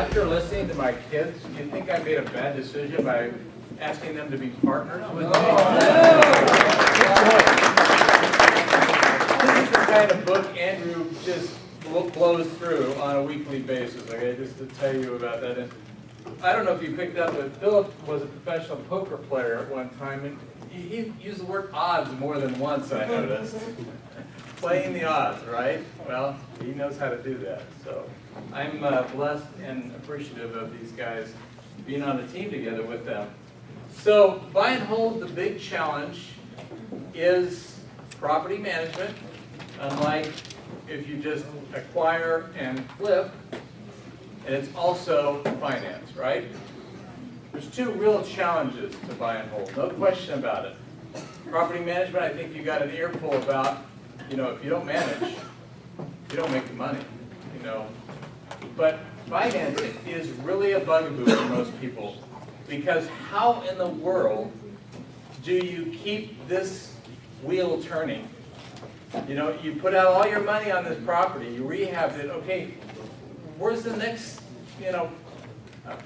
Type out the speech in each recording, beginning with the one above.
After listening to my kids, do you think I made a bad decision by asking them to be partners with me? This is the kind of book Andrew just blows through on a weekly basis, okay, just to tell you about that. And I don't know if you picked up, but Philip was a professional poker player at one time, and he used the word odds more than once, I noticed. Playing the odds, right? Well, he knows how to do that. So I'm blessed and appreciative of these guys being on the team together with them. So buy and hold, the big challenge is property management, unlike if you just acquire and flip, and it's also finance, right? There's two real challenges to buy and hold, no question about it. Property management, I think you got an earful about, you know, if you don't manage, you don't make the money, you know. But finance is really a bugaboo for most people, because how in the world do you keep this wheel turning? You know, you put out all your money on this property, you rehabbed it, okay, where's the next, you know,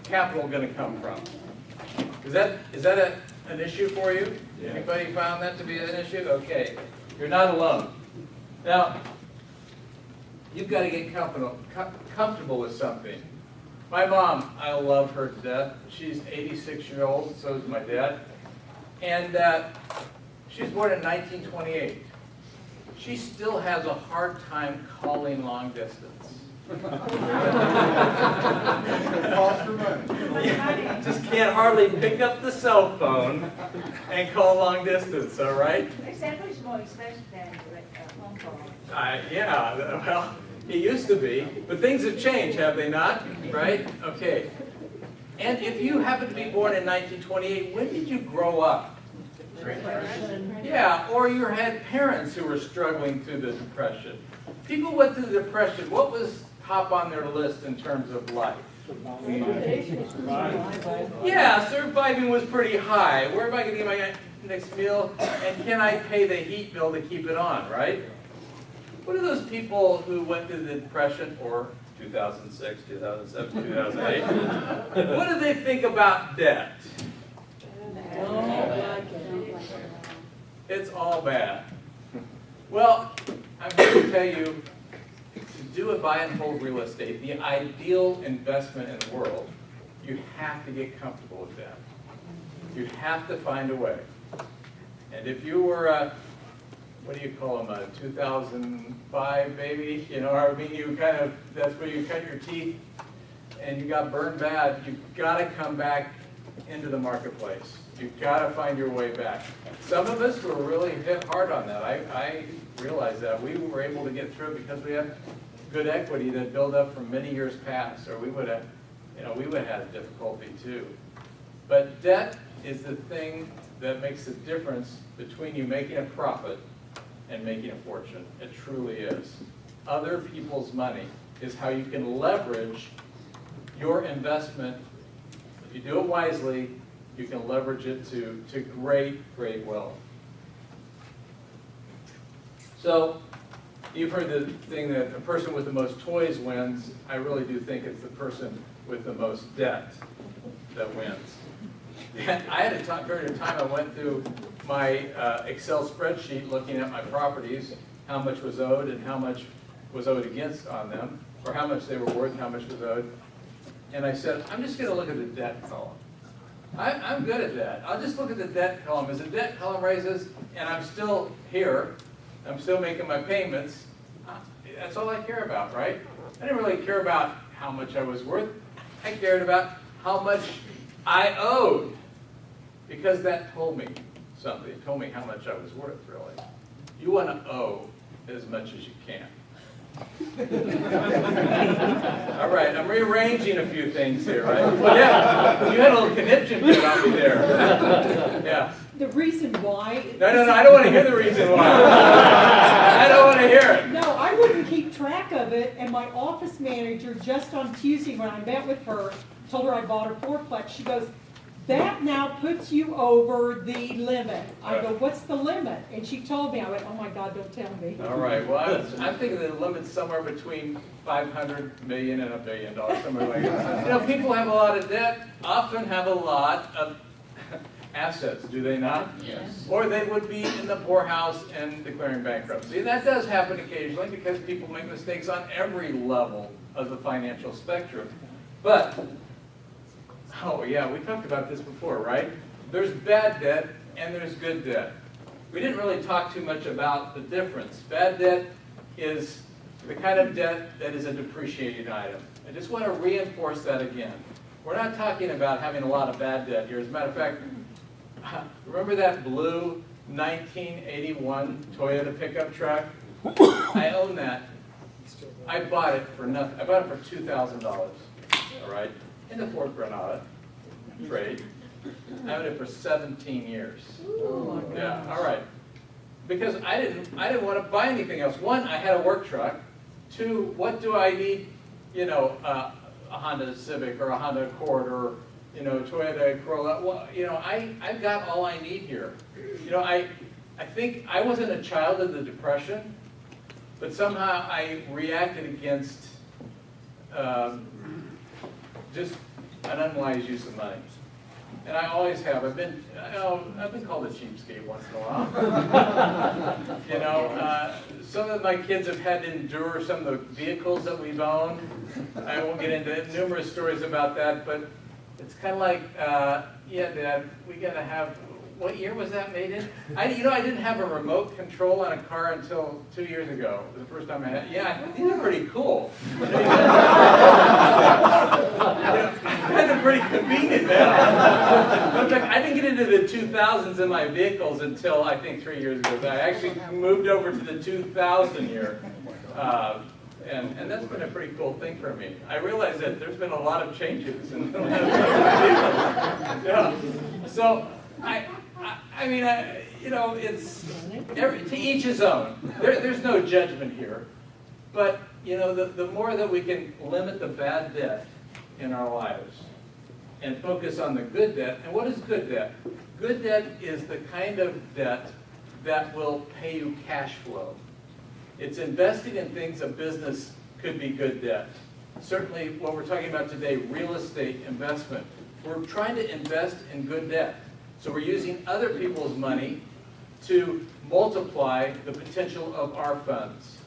capital going to come from? Is that an issue for you? Yeah. Anybody found that to be an issue? Okay, you're not alone. Now, you've got to get comfortable with something. My mom, I love her to death. She's 86-year-old, so is my dad. And she was born in 1928. She still has a hard time calling long distance. Just can't hardly pick up the cell phone and call long distance, all right? Except it's more expensive than a phone call. Yeah, well, it used to be, but things have changed, have they not? Right? Okay. And if you happen to be born in 1928, when did you grow up? Yeah, or you had parents who were struggling through the Depression. People went through the Depression. What was top on their list in terms of life? Yeah, surviving was pretty high. Where am I going to get my next meal? And can I pay the heat bill to keep it on, right? What are those people who went through the Depression, or 2006, 2007, 2008, what do they think about debt? It's all bad. Well, I'm here to tell you, to do a buy and hold real estate, the ideal investment in the world, you have to get comfortable with that. You have to find a way. And if you were what do you call them, a 2005 baby? You know, I mean, you kind of, that's where you cut your teeth and you got burned bad. You've got to come back into the marketplace. You've got to find your way back. Some of us were really hit hard on that. I realized that. We were able to get through because we had good equity that built up from many years past, or we would have, you know, we would have had difficulty too. But debt is the thing that makes the difference between you making a profit and making a fortune. It truly is. Other people's money is how you can leverage your investment. If you do it wisely, you can leverage it to great, great wealth. So, you've heard the thing that a person with the most toys wins. I really do think it's the person with the most debt that wins. I had a period of time I went through my Excel spreadsheet looking at my properties, how much was owed and how much was owed against on them, or how much they were worth, how much was owed. And I said, I'm just going to look at the debt column. I'm good at that. I'll just look at the debt column. As the debt column raises and I'm still here, I'm still making my payments, that's all I care about, right? I didn't really care about how much I was worth. I cared about how much I owed, because that told me something. It told me how much I was worth, really. You want to owe as much as you can. All right, I'm rearranging a few things here, right? Well, yeah, you had a little conniption fit on me there. Yeah. The reason why... No, I don't want to hear the reason why. I don't want to hear it. No, I wouldn't keep track of it, and my office manager, just on Tuesday when I met with her, told her I bought her fourplex, she goes, that now puts you over the limit. I go, what's the limit? And she told me, I went, oh my God, don't tell me. All right, well, I'm thinking the limit's somewhere between 500 million and $1 billion, somewhere like that. You know, people have a lot of debt, often have a lot of assets, do they not? Yes. Or they would be in the poorhouse and declaring bankruptcy. And that does happen occasionally because people make mistakes on every level of the financial spectrum. But, oh yeah, we talked about this before, right? There's bad debt and there's good debt. We didn't really talk too much about the difference. Bad debt is the kind of debt that is a depreciating item. I just want to reinforce that again. We're not talking about having a lot of bad debt here. As a matter of fact, remember that blue 1981 Toyota pickup truck? I own that. I bought it for nothing. I bought it for $2,000. All right, in the Ford Granada trade. I owned it for 17 years. Oh my Yeah, gosh. all right. Because I didn't want to buy anything else. One, I had a work truck. Two, what do I need? You know, a Honda Civic or a Honda Accord or Toyota Corolla. Well, I've got all I need here. I think I wasn't a child of the Depression, but somehow I reacted against just an unwise use of money. And I always have. I've been called a cheapskate once in a while. Some of my kids have had to endure some of the vehicles that we've owned. I won't get into numerous stories about that, but it's kind of like, yeah, Dad, we gotta have. What year was that made in? I didn't have a remote control on a car until 2 years ago. It was the first time I had. Yeah, these are pretty cool. Kind of pretty convenient now. In fact, I didn't get into the 2000s in my vehicles until I think 3 years ago. I actually moved over to the 2000 year. And that's been a pretty cool thing for me. I realize that there's been a lot of changes in the last few years. So, it's to each his own. There's no judgment here. But, the more that we can limit the bad debt in our lives and focus on the good debt. And what is good debt? Good debt is the kind of debt that will pay you cash flow. It's investing in things a business could be good debt. Certainly what we're talking about today, real estate investment. We're trying to invest in good debt. So we're using other people's money to multiply the potential of our funds.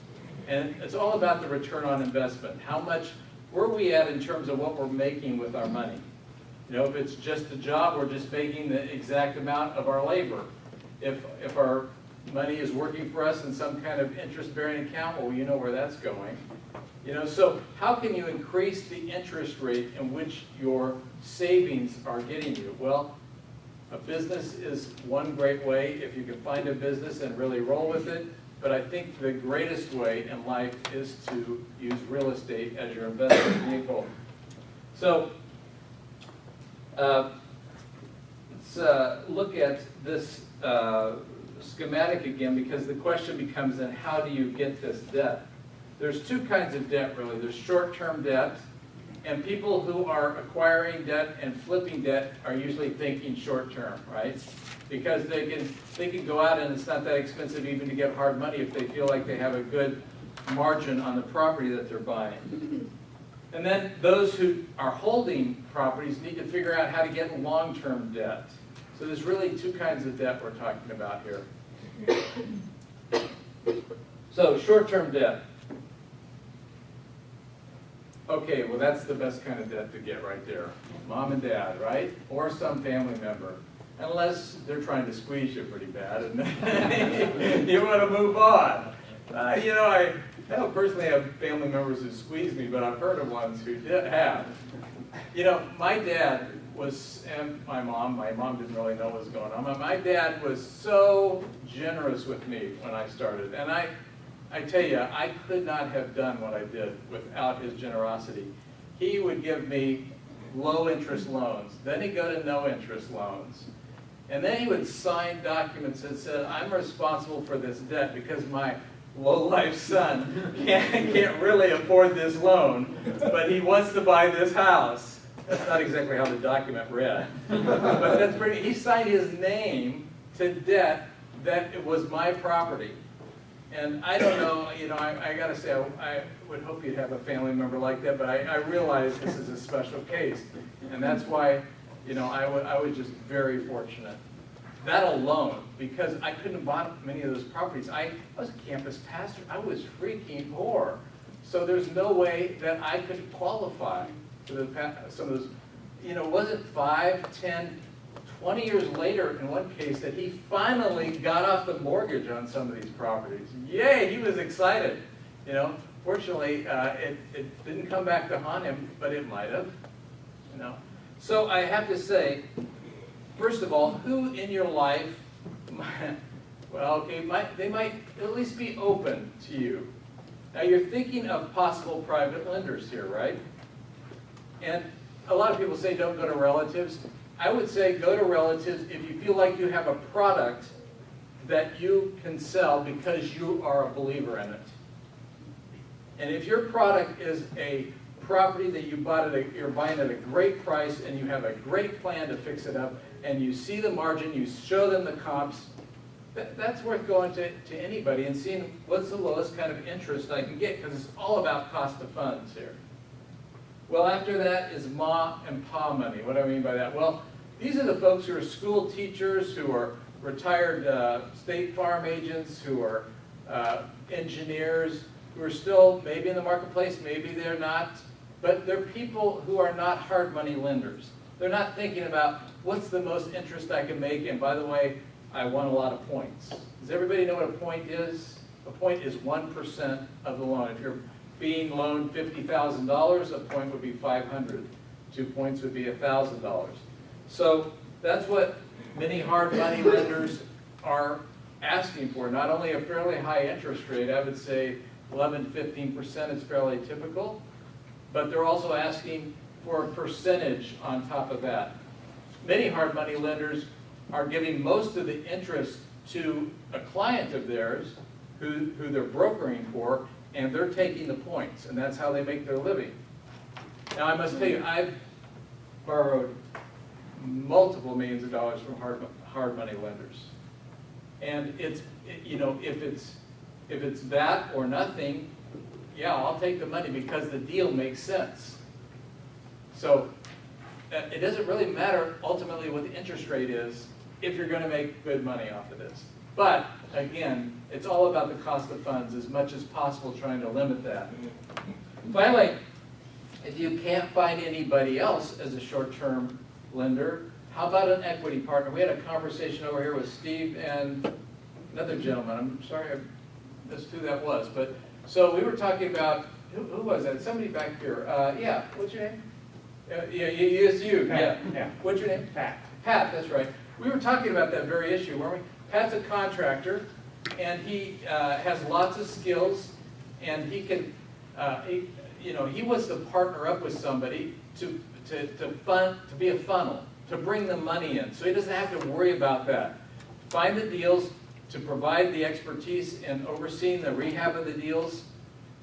And it's all about the return on investment. How much were we at in terms of what we're making with our money? If it's just a job, we're just making the exact amount of our labor. If our money is working for us in some kind of interest-bearing account, well, you know where that's going. So how can you increase the interest rate in which your savings are getting you? Well, a business is one great way if you can find a business and really roll with it. But I think the greatest way in life is to use real estate as your investment vehicle. So let's look at this schematic again, because the question becomes then, how do you get this debt? There's two kinds of debt, really. There's short-term debt, and people who are acquiring debt and flipping debt are usually thinking short-term, right? Because they can go out and it's not that expensive even to get hard money if they feel like they have a good margin on the property that they're buying. And then those who are holding properties need to figure out how to get long-term debt. So there's really two kinds of debt we're talking about here. So short-term debt. Okay, well that's the best kind of debt to get right there. Mom and dad, right? Or some family member. Unless they're trying to squeeze you pretty bad and you want to move on. I don't personally have family members who squeeze me, but I've heard of ones who have. My dad was, and my mom didn't really know what was going on, but my dad was so generous with me when I started. And I tell you, I could not have done what I did without his generosity. He would give me low interest loans. Then he'd go to no interest loans. And then he would sign documents that said, I'm responsible for this debt because my low-life son can't really afford this loan, but he wants to buy this house. That's not exactly how the document read. But that's pretty, he signed his name to debt that it was my property. And I don't know, you know, I gotta say, I would hope you'd have a family member like that, but I realize this is a special case. And that's why, you know, I was just very fortunate. That alone, because I couldn't have bought many of those properties. I was a campus pastor. I was freaking poor. So there's no way that I could qualify for some of those. You know, was it 5, 10, 20 years later in one case that he finally got off the mortgage on some of these properties? Yay, he was excited. You know, fortunately, it didn't come back to haunt him, but it might have. You know, so I have to say, first of all, who in your life, well, okay, they might at least be open to you. Now you're thinking of possible private lenders here, right? And a lot of people say don't go to relatives. I would say go to relatives if you feel like you have a product that you can sell because you are a believer in it. And if your product is a property that you're buying at a great price and you have a great plan to fix it up and you see the margin, you show them the comps, that's worth going to anybody and seeing what's the lowest kind of interest I can get, because it's all about cost of funds here. Well, after that is ma and pa money. What do I mean by that? Well, these are the folks who are school teachers, who are retired state farm agents, who are engineers, who are still maybe in the marketplace, maybe they're not, but they're people who are not hard money lenders. They're not thinking about what's the most interest I can make, and by the way, I want a lot of points. Does everybody know what a point is? A point is 1% of the loan. If you're being loaned $50,000, a point would be 500. 2 points would be $1,000. So that's what many hard money lenders are asking for. Not only a fairly high interest rate, I would say 11 to 15% is fairly typical, but they're also asking for a percentage on top of that. Many hard money lenders are giving most of the interest to a client of theirs who they're brokering for, and they're taking the points, and that's how they make their living. Now I must tell you, I've borrowed multiple millions of dollars from hard money lenders. And you know, if it's that or nothing, yeah, I'll take the money because the deal makes sense. So it doesn't really matter ultimately what the interest rate is if you're going to make good money off of this. But again, it's all about the cost of funds as much as possible, trying to limit that. Finally, if you can't find anybody else as a short-term lender, how about an equity partner? We had a conversation over here with Steve and another gentleman. I'm sorry I missed who that was. But so we were talking about, who was that? Somebody back here. Yeah, what's your name? Yeah, it's you. Pat. Yeah. What's your name? Pat. Pat, that's right. We were talking about that very issue, weren't we? Pat's a contractor, and he has lots of skills, and he can, you know, he wants to partner up with somebody to be a funnel, to bring the money in, so he doesn't have to worry about that. Find the deals, to provide the expertise in overseeing the rehab of the deals,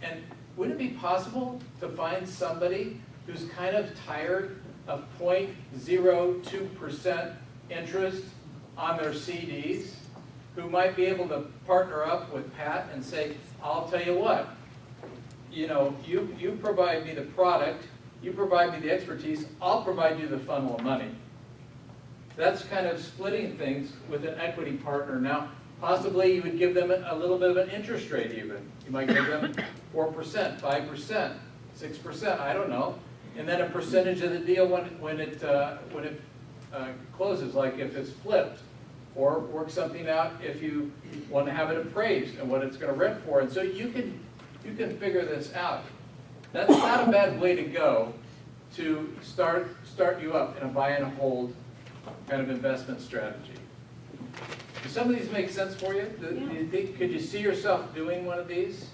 and wouldn't it be possible to find somebody who's kind of tired of 0.02% interest on their CDs, who might be able to partner up with Pat and say, I'll tell you what, you know, you provide me the product, you provide me the expertise, I'll provide you the funnel of money. That's kind of splitting things with an equity partner. Now, possibly you would give them a little bit of an interest rate even. You might give them 4%, 5%, 6%, I don't know. And then a percentage of the deal when it closes, like if it's flipped, or work something out if you want to have it appraised and what it's going to rent for. And so you can figure this out. That's not a bad way to go to start you up in a buy and hold kind of investment strategy. Do some of these make sense for you? Do you think, could you see yourself doing one of these?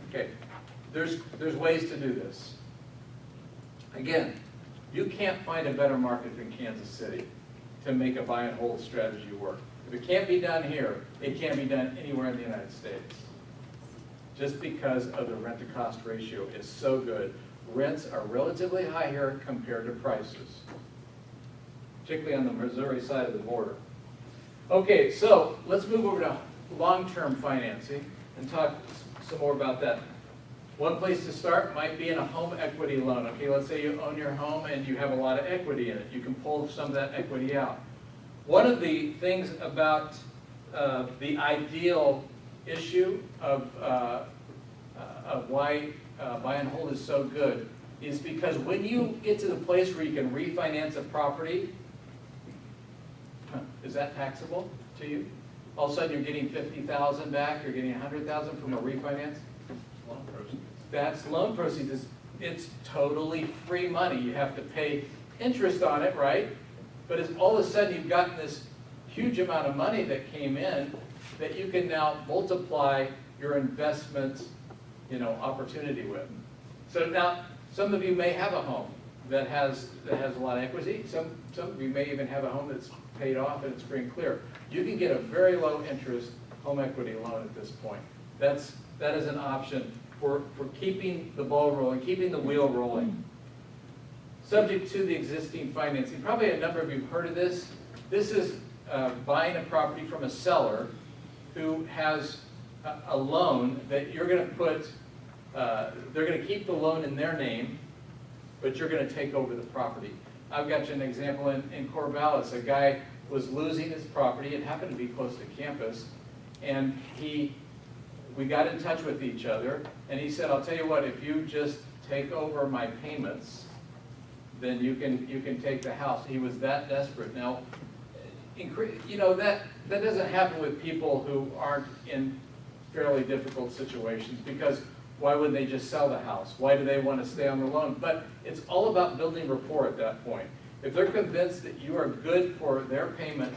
Okay, there's ways to do this. Again, you can't find a better market than Kansas City to make a buy and hold strategy work. If it can't be done here, it can't be done anywhere in the United States. Just because of the rent-to-cost ratio is so good. rents are relatively high here compared to prices, particularly on the Missouri side of the border. Okay, so let's move over to long-term financing and talk some more about that. One place to start might be in a home equity loan. Okay, let's say you own your home and you have a lot of equity in it. You can pull some of that equity out. One of the things about the ideal issue of why buy and hold is so good is because when you get to the place where you can refinance a property, is that taxable to you? All of a sudden you're getting $50,000 back, you're getting $100,000 from a refinance? Loan proceeds. That's loan proceeds. It's totally free money. You have to pay interest on it, right? But it's all of a sudden you've gotten this huge amount of money that came in that you can now multiply your investment, opportunity with. So now, some of you may have a home that has a lot of equity. Some of you may even have a home that's paid off and it's free and clear. You can get a very low interest home equity loan at this point. That is an option for keeping the ball rolling, keeping the wheel rolling. Subject to the existing financing. Probably a number of you have heard of this. This is buying a property from a seller who has a loan that you're going to put, they're going to keep the loan in their name, but you're going to take over the property. I've got you an example in Corvallis. A guy was losing his property. It happened to be close to campus. And we got in touch with each other, and he said, I'll tell you what, if you just take over my payments, then you can take the house. He was that desperate. Now, that doesn't happen with people who aren't in fairly difficult situations, because why would they just sell the house? Why do they want to stay on the loan? But it's all about building rapport at that point. If they're convinced that you are good for their payment,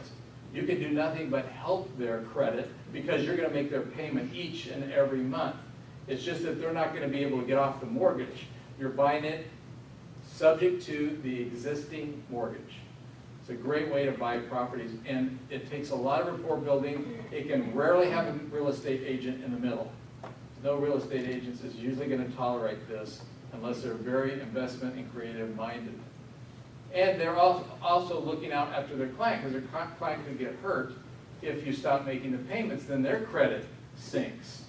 you can do nothing but help their credit, because you're going to make their payment each and every month. It's just that they're not going to be able to get off the mortgage. You're buying it subject to the existing mortgage. It's a great way to buy properties, and it takes a lot of rapport building. It can rarely have a real estate agent in the middle. No real estate agents is usually going to tolerate this unless they're very investment and creative minded. And they're also looking out after their client, because their client could get hurt if you stop making the payments, then their credit sinks.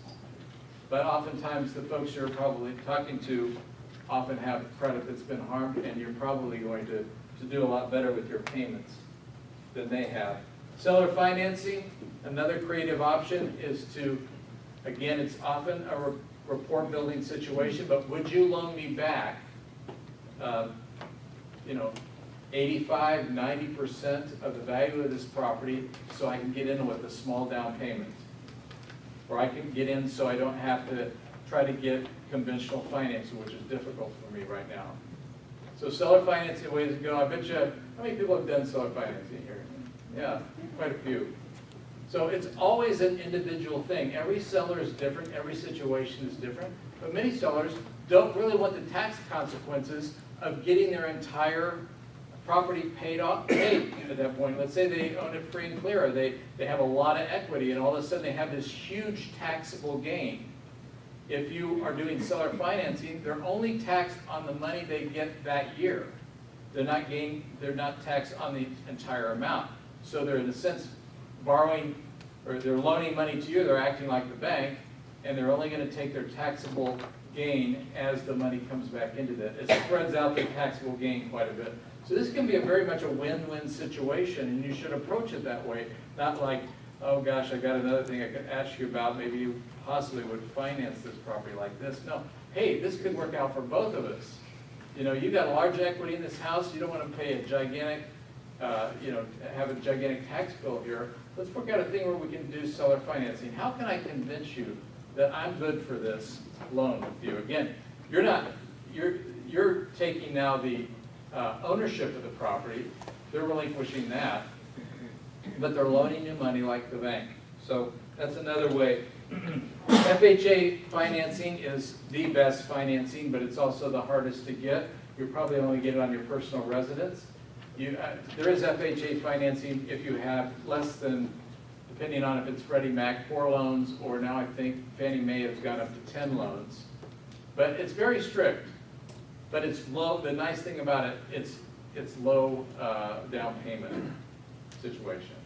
But oftentimes the folks you're probably talking to often have credit that's been harmed, and you're probably going to do a lot better with your payments than they have. Seller financing, another creative option is to, again, it's often a rapport building situation, but would you loan me back 85, 90% of the value of this property so I can get in with a small down payment? Or I can get in so I don't have to try to get conventional financing, which is difficult for me right now. So seller financing, ways to go. I bet you, how many people have done seller financing here? Yeah, quite a few. So it's always an individual thing. Every seller is different, every situation is different, but many sellers don't really want the tax consequences of getting their entire property paid at that point. Let's say they own it free and clear. They have a lot of equity, and all of a sudden they have this huge taxable gain. If you are doing seller financing, they're only taxed on the money they get that year. They're not taxed on the entire amount. So they're in a sense borrowing, or they're loaning money to you. They're acting like the bank, and they're only going to take their taxable gain as the money comes back into that. It spreads out the taxable gain quite a bit. So this can be very much a win-win situation, and you should approach it that way. Not like, oh gosh, I got another thing I could ask you about. Maybe you possibly would finance this property like this. No, hey, this could work out for both of us. You've got a large equity in this house. You don't want to pay a gigantic, have a gigantic tax bill here. Let's work out a thing where we can do seller financing. How can I convince you that I'm good for this loan with you? Again, you're taking now the ownership of the property. They're relinquishing that, but they're loaning you money like the bank. So that's another way. FHA financing is the best financing, but it's also the hardest to get. You'll probably only get it on your personal residence. There is FHA financing if you have less than, depending on if it's Freddie Mac, 4 loans, or now I think Fannie Mae has gone up to 10 loans. But it's very strict. but it's low. The nice thing about it, it's low down payment situation.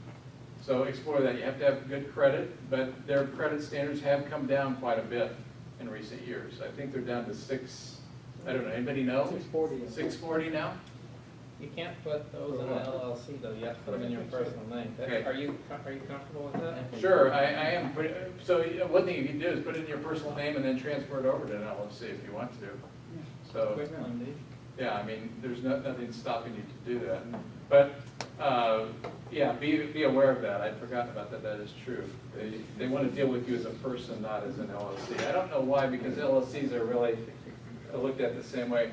So explore that. You have to have good credit, but their credit standards have come down quite a bit in recent years. I think they're down to 6. I don't know. Anybody know? 640. 640 now. You can't put those in an LLC though, you have to put them in your personal name. Okay. Are you comfortable with that? Sure, I am. So one thing you can do is put it in your personal name and then transfer it over to an LLC if you want to. So. Quick one, dude. Yeah, I mean, there's nothing stopping you to do that. But, yeah, be aware of that. I'd forgotten about that. That is true. They want to deal with you as a person, not as an LLC. I don't know why, because LLCs are really looked at the same way.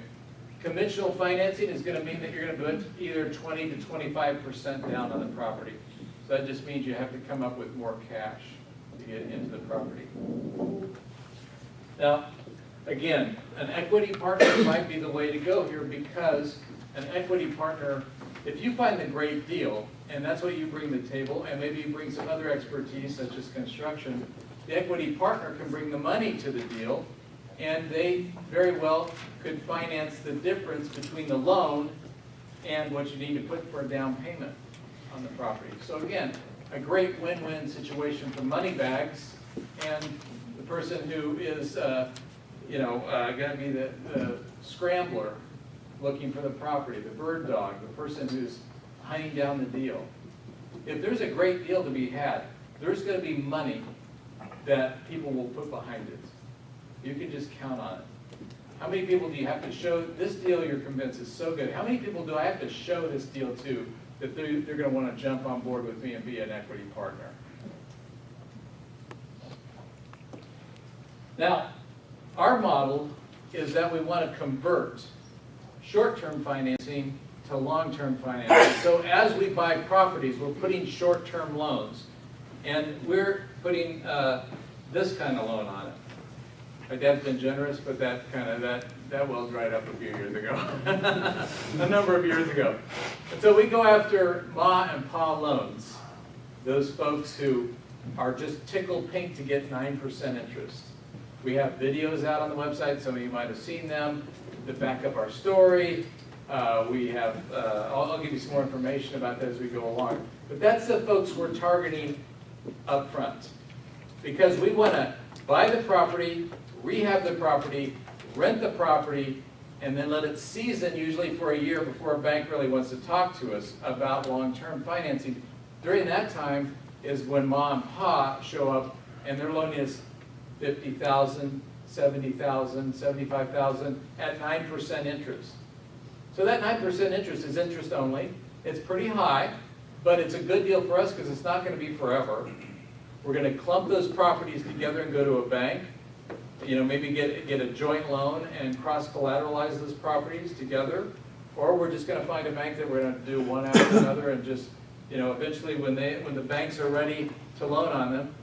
Conventional financing is going to mean that you're going to put either 20 to 25% down on the property. So that just means you have to come up with more cash to get into the property. Now, again, an equity partner might be the way to go here, because an equity partner, if you find the great deal, and that's what you bring to the table, and maybe you bring some other expertise such as construction, the equity partner can bring the money to the deal, and they very well could finance the difference between the loan and what you need to put for a down payment on the property. So again, a great win-win situation for money bags and the person who is going to be the scrambler looking for the property, the bird dog, the person who's hunting down the deal. If there's a great deal to be had, there's going to be money that people will put behind it. You can just count on it. How many people do you have to show this deal you're convinced is so good? How many people do I have to show this deal to that they're going to want to jump on board with me and be an equity partner? Now, our model is that we want to convert short-term financing to long-term financing. So as we buy properties, we're putting short-term loans. And we're putting this kind of loan on it. My dad's been generous, but that well dried up a few years ago, a number of years ago. And so we go after Ma and Pa loans, those folks who are just tickled pink to get 9% interest. We have videos out on the website, some of you might have seen them, that back up our story. We have, I'll give you some more information about that as we go along. But that's the folks we're targeting up front, because we want to buy the property, rehab the property, rent the property, and then let it season usually for a year before a bank really wants to talk to us about long-term financing. During that time is when Ma and Pa show up and their loan is $50,000, $70,000, $75,000 at 9% interest. So that 9% interest is interest only. It's pretty high, but it's a good deal for us because it's not going to be forever. We're going to clump those properties together and go to a bank. Maybe get a joint loan and cross-collateralize those properties together. Or we're just going to find a bank that we're going to do one after another and just, eventually when the banks are ready to loan on them,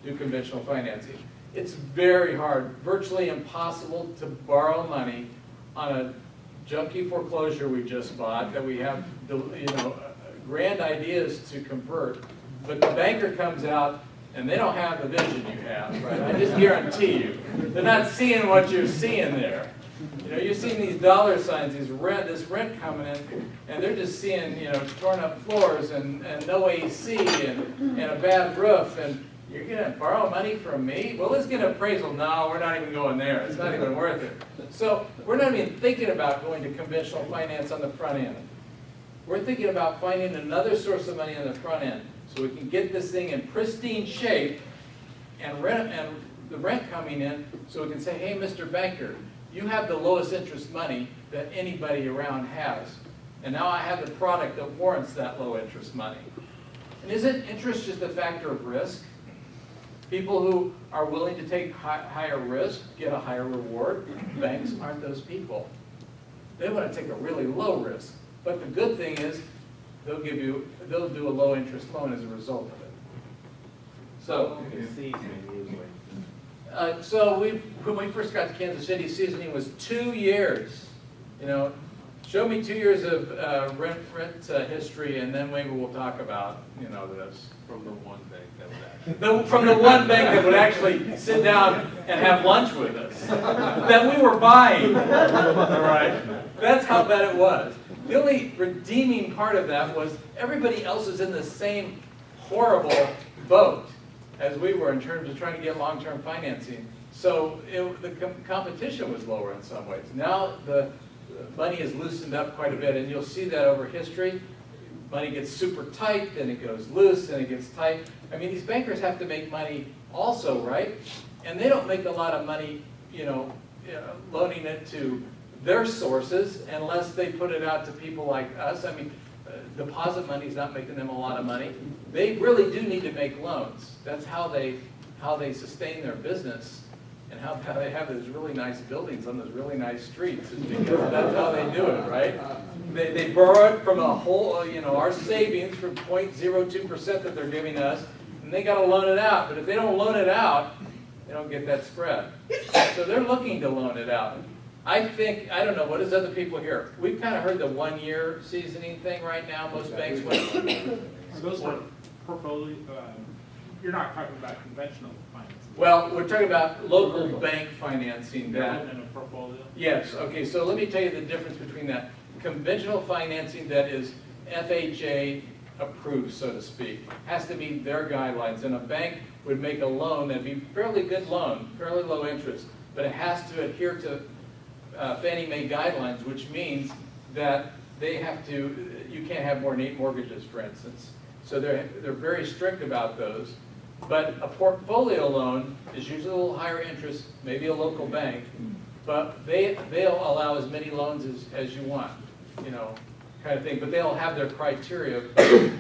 do conventional financing. It's very hard, virtually impossible to borrow money on a junky foreclosure we just bought that we have, grand ideas to convert. But the banker comes out and they don't have the vision you have, right? I just guarantee you. They're not seeing what you're seeing there. You're seeing these dollar signs, this rent coming in, and they're just seeing, torn up floors and no AC and a bad roof, and you're going to borrow money from me? Well, let's get an appraisal. No, we're not even going there. It's not even worth it. So we're not even thinking about going to conventional finance on the front end. We're thinking about finding another source of money on the front end so we can get this thing in pristine shape and the rent coming in so we can say, hey, Mr. Banker, you have the lowest interest money that anybody around has. And now I have the product that warrants that low interest money. And isn't interest just a factor of risk? People who are willing to take higher risk get a higher reward. Banks aren't those people. They want to take a really low risk. But the good thing is they'll do a low interest loan as a result of it. So, when we first got to Kansas City, seasoning was 2 years. Show me 2 years of rent history, and then maybe we'll talk about, you know, this. From the one bank that would actually. From the one bank that would actually sit down and have lunch with us, that we were buying. All right, that's how bad it was. The only redeeming part of that was everybody else is in the same horrible boat as we were in terms of trying to get long-term financing. So the competition was lower in some ways. Now the money is loosened up quite a bit, and you'll see that over history. Money gets super tight, then it goes loose, then it gets tight. I mean, these bankers have to make money also, right? And they don't make a lot of money, you know, loaning it to their sources unless they put it out to people like us. I mean, deposit money is not making them a lot of money. They really do need to make loans. That's how they sustain their business. And how they have those really nice buildings on those really nice streets is because that's how they do it, right? They borrow it from a whole, you know, our savings from 0.02% that they're giving us, and they got to loan it out. But if they don't loan it out, they don't get that spread. So they're looking to loan it out. I think, I don't know, what is other people here? We've kind of heard the 1-year seasoning thing right now. Most banks went. Are those for portfolio, you're not talking about conventional financing? Well, we're talking about local bank financing that. In a portfolio? Yes, okay, so let me tell you the difference between that. Conventional financing that is FHA approved, so to speak, has to meet their guidelines. And a bank would make a loan that'd be a fairly good loan, fairly low interest, but it has to adhere to Fannie Mae guidelines, which means that they have to, you can't have more than 8 mortgages, for instance. So they're very strict about those. But a portfolio loan is usually a little higher interest, maybe a local bank, but they'll allow as many loans as you want, you know, kind of thing. But they'll have their criteria.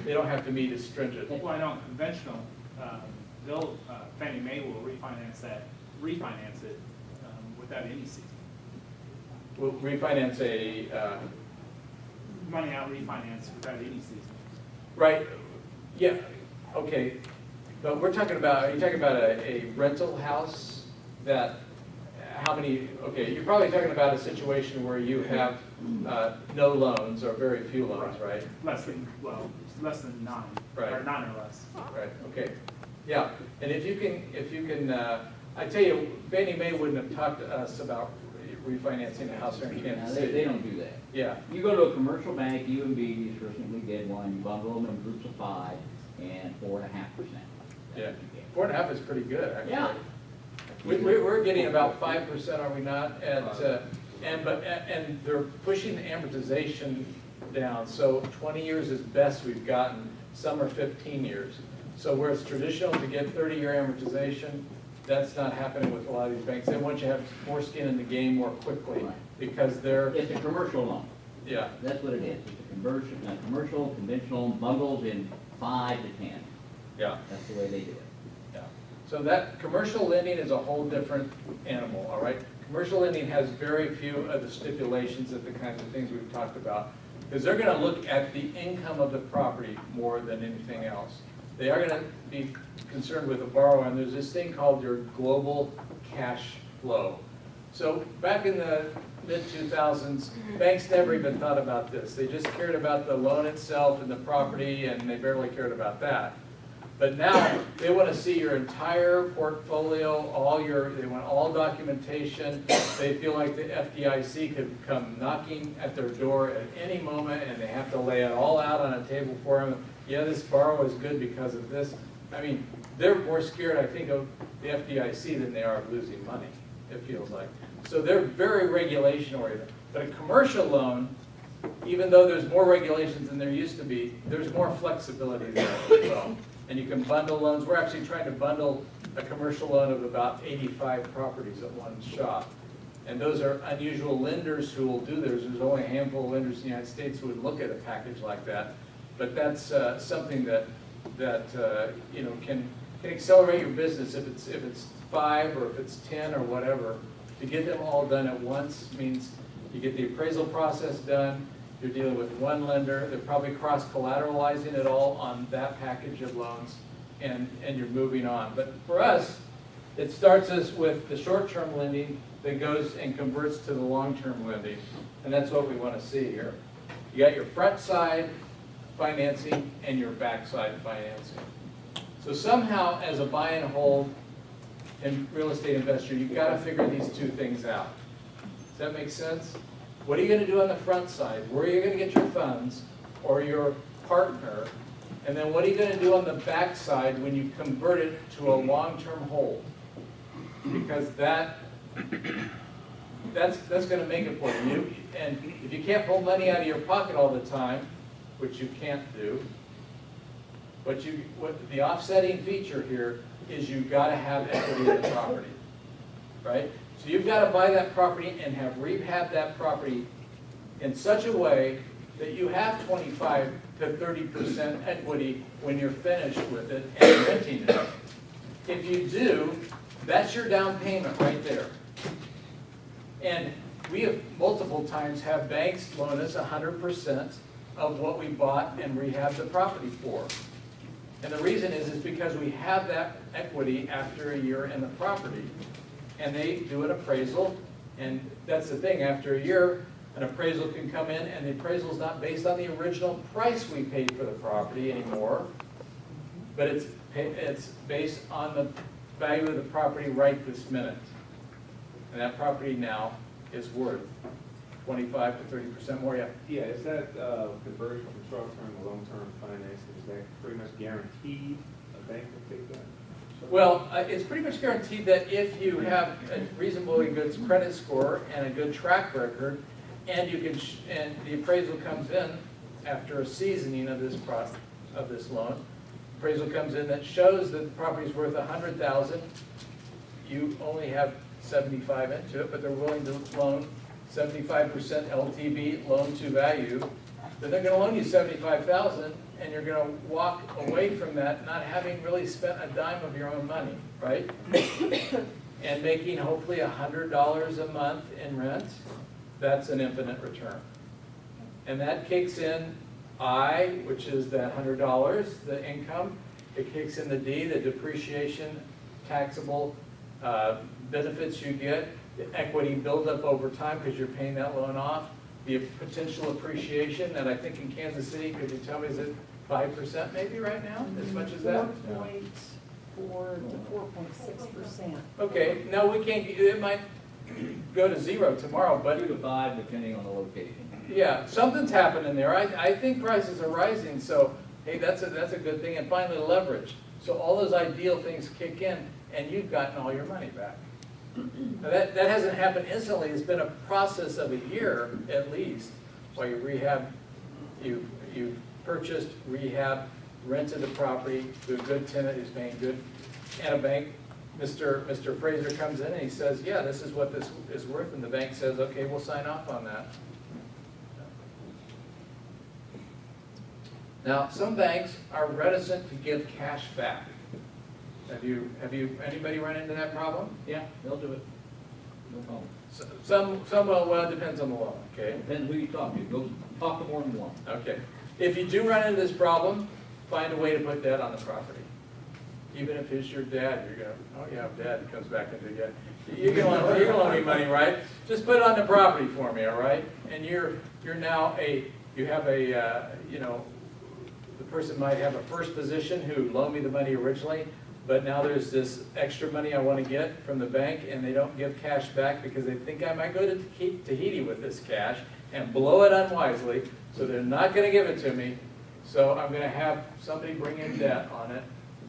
They don't have to meet as stringent. Well, I know conventional, Fannie Mae will refinance it without any season. We'll refinance a, Money out refinance without any season. right, yeah, okay. But we're talking about, are you talking about a rental house that, how many, okay, you're probably talking about a situation where you have no loans or very few loans, right? Less than 9, Right. or 9 or less. Right, okay. Yeah, and if you can, I tell you, Fannie Mae wouldn't have talked to us about refinancing a house here in Kansas They City. don't do that. Yeah, You go to a commercial bank, UMB, recently did one, you bundle them in groups of 5 and 4.5%. yeah. 4.5 is pretty good, actually. Yeah. We're getting about 5%, are we not? And they're pushing the amortization down. So 20 years is best we've gotten. Some are 15 years. So where it's traditional to get 30-year amortization, that's not happening with a lot of these banks. They want you to have more skin in the game more quickly Right. because they're, It's a commercial loan. yeah. That's what it is. It's a commercial, conventional, bundled in 5 to 10. Yeah. That's the way they do it. Yeah. So that commercial lending is a whole different animal, all right? Commercial lending has very few of the stipulations of the kinds of things we've talked about, because they're going to look at the income of the property more than anything else. They are going to be concerned with the borrower, and there's this thing called your global cash flow. So back in the mid-2000s, banks never even thought about this. They just cared about the loan itself and the property, and they barely cared about that. But now, they want to see your entire portfolio, they want all documentation. They feel like the FDIC could come knocking at their door at any moment, and they have to lay it all out on a table for them. Yeah, this borrower is good because of this. I mean, they're more scared, I think, of the FDIC than they are of losing money, it feels like. So they're very regulation oriented. But a commercial loan, even though there's more regulations than there used to be, there's more flexibility there as well. And you can bundle loans. We're actually trying to bundle a commercial loan of about 85 properties at one shot. And those are unusual lenders who will do theirs. There's only a handful of lenders in the United States who would look at a package like that. But that's something that you know, can accelerate your business if it's 5 or if it's 10 or whatever. To get them all done at once means you get the appraisal process done. You're dealing with one lender. They're probably cross-collateralizing it all on that package of loans, and you're moving on. But for us, it starts us with the short-term lending, that goes and converts to the long-term lending. And that's what we want to see here. You got your front side financing and your back side financing. So somehow, as a buy and hold and real estate investor, you've got to figure these two things out. Does that make sense? What are you going to do on the front side? Where are you going to get your funds or your partner? And then what are you going to do on the back side when you convert it to a long-term hold? Because that's going to make it for you. And if you can't pull money out of your pocket all the time, which you can't do, what the offsetting feature here is you've got to have equity in the property, right? So you've got to buy that property and have rehab that property in such a way that you have 25 to 30% equity when you're finished with it and renting it. If you do, that's your down payment right there. And we have multiple times have banks loan us 100% of what we bought and rehabbed the property for. And the reason is because we have that equity after a year in the property. And they do an appraisal, and that's the thing, after a year, an appraisal can come in, and the appraisal is not based on the original price we paid for the property anymore, but it's based on the value of the property right this minute. And that property now is worth 25 to 30% more. Yeah. Yeah, is that conversion from short-term to long-term financing, is that pretty much guaranteed a bank will take that? Well, it's pretty much guaranteed that if you have a reasonably good credit score and a good track record, and you can, and the appraisal comes in after a seasoning of this loan, appraisal comes in that shows that the property is worth $100,000. You only have 75 into it, but they're willing to loan 75% LTV, loan to value. Then they're going to loan you $75,000, and you're going to walk away from that not having really spent a dime of your own money, right? And making hopefully $100 a month in rent. That's an infinite return. And that kicks in I, which is that $100, the income. It kicks in the D, the depreciation, taxable benefits you get, the equity buildup over time because you're paying that loan off, the potential appreciation that I think in Kansas City, could you tell me, is it 5% maybe right now, as much as that? 4.4 to 4.6%. Okay, no, we can't, it might go to 0 tomorrow, but 2 to 5, depending on the location. yeah, something's happening there. I think prices are rising, so hey, that's a good thing. And finally, leverage. So all those ideal things kick in, and you've gotten all your money back. Now that hasn't happened instantly. It's been a process of a year at least, while you rehab, you've purchased, rehab, rented the property to a good tenant who's paying good, and a bank. Mr. Fraser comes in and he says, yeah, this is what this is worth, and the bank says, okay, we'll sign off on that. Now, some banks are reticent to give cash back. Anybody run into that problem? Yeah, they'll do it. No problem. Some well, it depends on the loan, okay? Depends who you talk to. Go talk to more than one. Okay. If you do run into this problem, find a way to put debt on the property. Even if it's your dad, you're gonna, oh yeah, dad comes back into it. You're gonna loan me money, right? Just put it on the property for me, all right? And you're now you have a, the person might have a first position who loaned me the money originally, but now there's this extra money I want to get from the bank, and they don't give cash back because they think I might go to Tahiti with this cash and blow it unwisely, so they're not going to give it to me. So I'm going to have somebody bring in debt on it,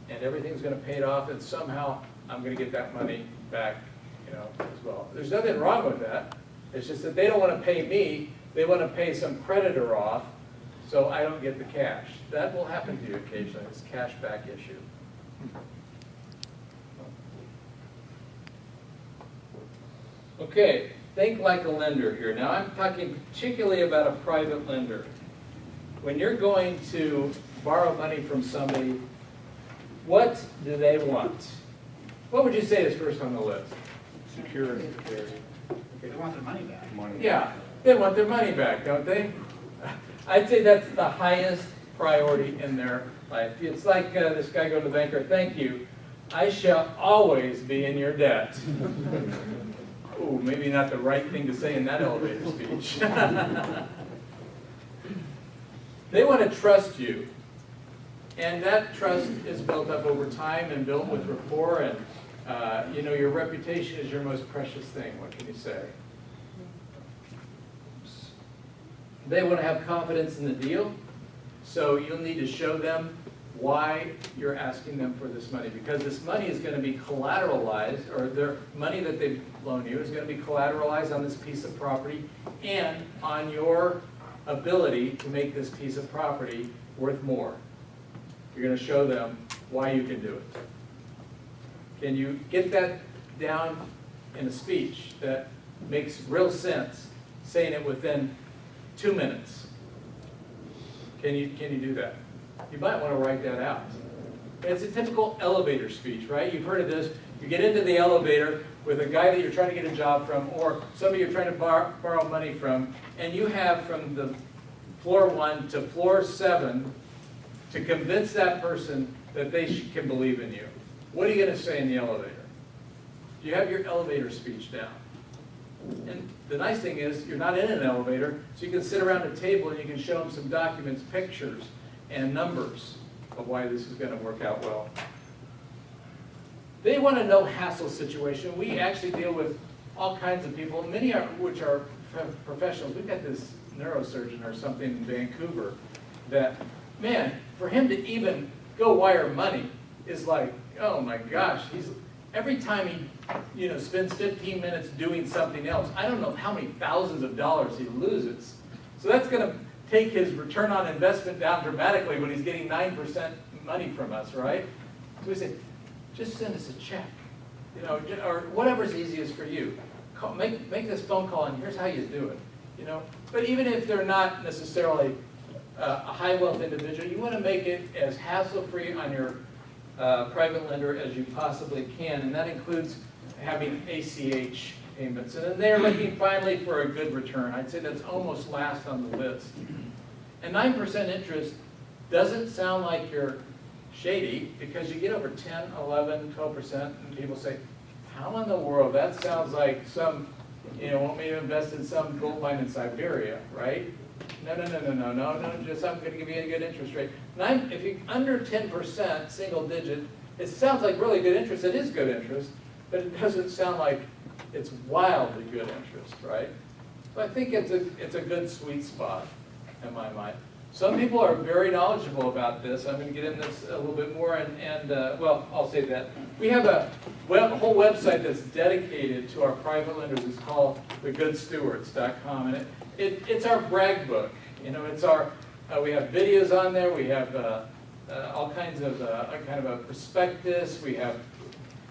and everything's going to pay it off, and somehow I'm going to get that money back, as well. There's nothing wrong with that. It's just that they don't want to pay me. They want to pay some creditor off, so I don't get the cash. That will happen to you occasionally. It's a cash back issue. Okay, think like a lender here. Now I'm talking particularly about a private lender. When you're going to borrow money from somebody, what do they want? What would you say is first on the list? Security. They want their money back. Yeah, they want their money back, don't they? I'd say that's the highest priority in their life. It's like this guy going to the banker, thank you, I shall always be in your debt. Oh, maybe not the right thing to say in that elevator speech. They want to trust you. And that trust is built up over time and built with rapport, and you know, your reputation is your most precious thing. What can you say? They want to have confidence in the deal, so you'll need to show them why you're asking them for this money, because this money is going to be collateralized, or their money that they loan you is going to be collateralized on this piece of property and on your ability to make this piece of property worth more. You're going to show them why you can do it. Can you get that down in a speech that makes real sense, saying it within 2 minutes? Can you do that? You might want to write that out. It's a typical elevator speech, right? You've heard of this. You get into the elevator with a guy that you're trying to get a job from, or somebody you're trying to borrow money from, and you have from the floor 1 to floor 7 to convince that person that they can believe in you. What are you going to say in the elevator? Do you have your elevator speech down? And the nice thing is, you're not in an elevator, so you can sit around a table and you can show them some documents, pictures, and numbers of why this is going to work out well. They want a no-hassle situation. We actually deal with all kinds of people, many are, which are professionals. We've got this neurosurgeon or something in Vancouver that, man, for him to even go wire money is like, oh my gosh, every time he spends 15 minutes doing something else, I don't know how many thousands of dollars he loses. So that's going to take his return on investment down dramatically when he's getting 9% money from us, right? So we say, just send us a check, or whatever's easiest for you. Make this phone call, and here's how you do it, But even if they're not necessarily a high wealth individual, you want to make it as hassle-free on your private lender as you possibly can, and that includes having ACH payments. And then they're looking finally for a good return. I'd say that's almost last on the list. And 9% interest doesn't sound like you're shady, because you get over 10, 11, 12%, and people say, how in the world? That sounds like some, want me to invest in some gold mine in Siberia, right? No, just I'm going to give you a good interest rate. If you're under 10%, single digit, it sounds like really good interest. It is good interest, but it doesn't sound like it's wildly good interest, right? So I think it's a good sweet spot in my mind. Some people are very knowledgeable about this. I'm going to get into this a little bit more, well, I'll say that. We have a whole website that's dedicated to our private lenders. It's called thegoodstewards.com, and it's our brag book. It's our, we have videos on there. We have all kinds of, kind of a prospectus. We have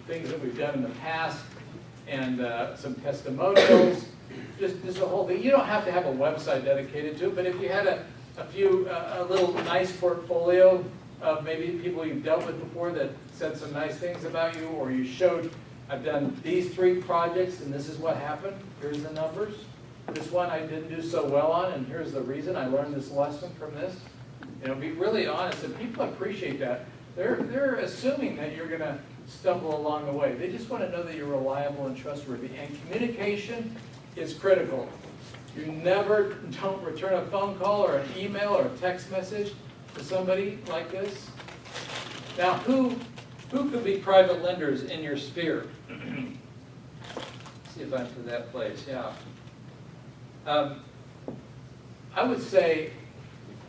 things that we've done in the past, and some testimonials. Just the whole thing. You don't have to have a website dedicated to it, but if you had a little nice portfolio of maybe people you've dealt with before that said some nice things about you, or you showed, I've done these 3 projects and this is what happened, here's the numbers. This one I didn't do so well on, and here's the reason. I learned this lesson from this. Be really honest, and people appreciate that. They're assuming that you're going to stumble along the way. They just want to know that you're reliable and trustworthy. And communication is critical. You never don't return a phone call or an email or a text message to somebody like this. Now, who could be private lenders in your sphere? See if I'm to that place. Yeah. I would say,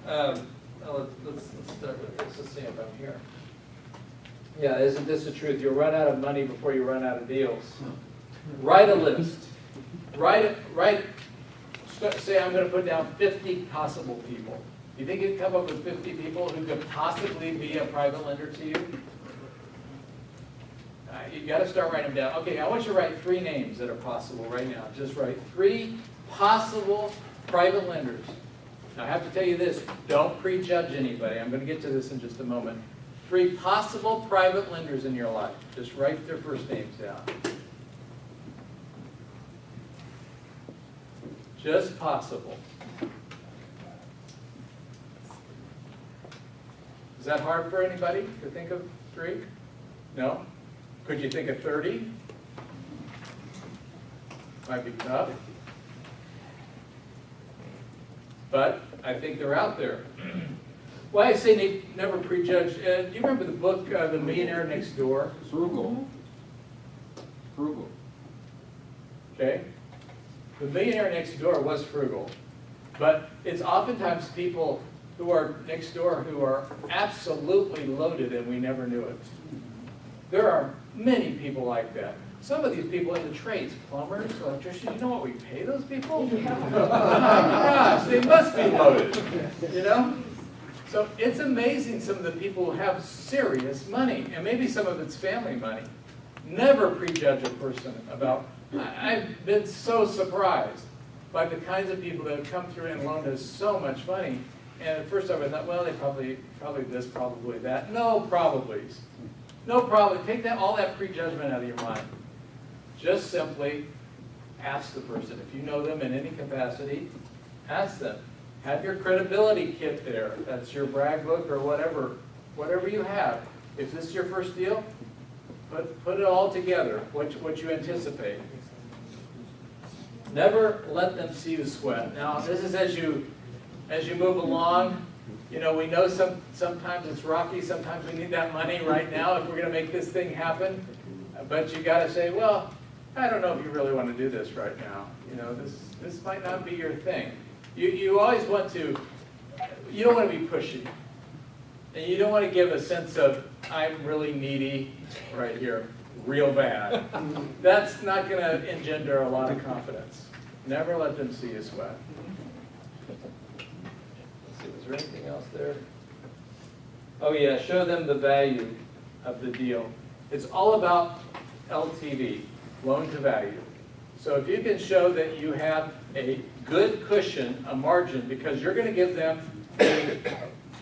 let's start with this. Let's see if I'm here. Yeah, isn't this the truth? You'll run out of money before you run out of deals. Write a list. Say I'm going to put down 50 possible people. Do you think you'd come up with 50 people who could possibly be a private lender to you? You've got to start writing them down. Okay, I want you to write 3 names that are possible right now. Just write 3 possible private lenders. Now I have to tell you this, don't prejudge anybody. I'm going to get to this in just a moment. 3 possible private lenders in your life. Just write their first names down. Just possible. Is that hard for anybody to think of 3? No? Could you think of 30? Might be tough. But I think they're out there. Why I say never prejudge, do you remember the book, The Millionaire Next Door? Frugal. Frugal. Okay? The Millionaire Next Door was frugal. But it's oftentimes people who are next door who are absolutely loaded and we never knew it. There are many people like that. Some of these people in the trades, plumbers, electricians, you know what we pay those people? Oh my gosh, they must be loaded, you know? So it's amazing some of the people who have serious money, and maybe some of it's family money. Never prejudge a person about, I've been so surprised by the kinds of people that have come through and loaned us so much money. And at first I thought, well, they probably this, probably that. No probablys. No problem. Take all that prejudgment out of your mind. Just simply ask the person. If you know them in any capacity, ask them. Have your credibility kit there. That's your brag book or whatever you have. If this is your first deal, put it all together, what you anticipate. Never let them see you sweat. Now, this is as you move along. You know, we know sometimes it's rocky, sometimes we need that money right now if we're going to make this thing happen. But you got to say, well, I don't know if you really want to do this right now. You know, this might not be your thing. You always want to, you don't want to be pushy. And you don't want to give a sense of, I'm really needy right here, real bad. That's not going to engender a lot of confidence. Never let them see you sweat. Was there anything else there? Oh yeah, show them the value of the deal. It's all about LTV, loan to value. So if you can show that you have a good cushion, a margin, because you're going to give them a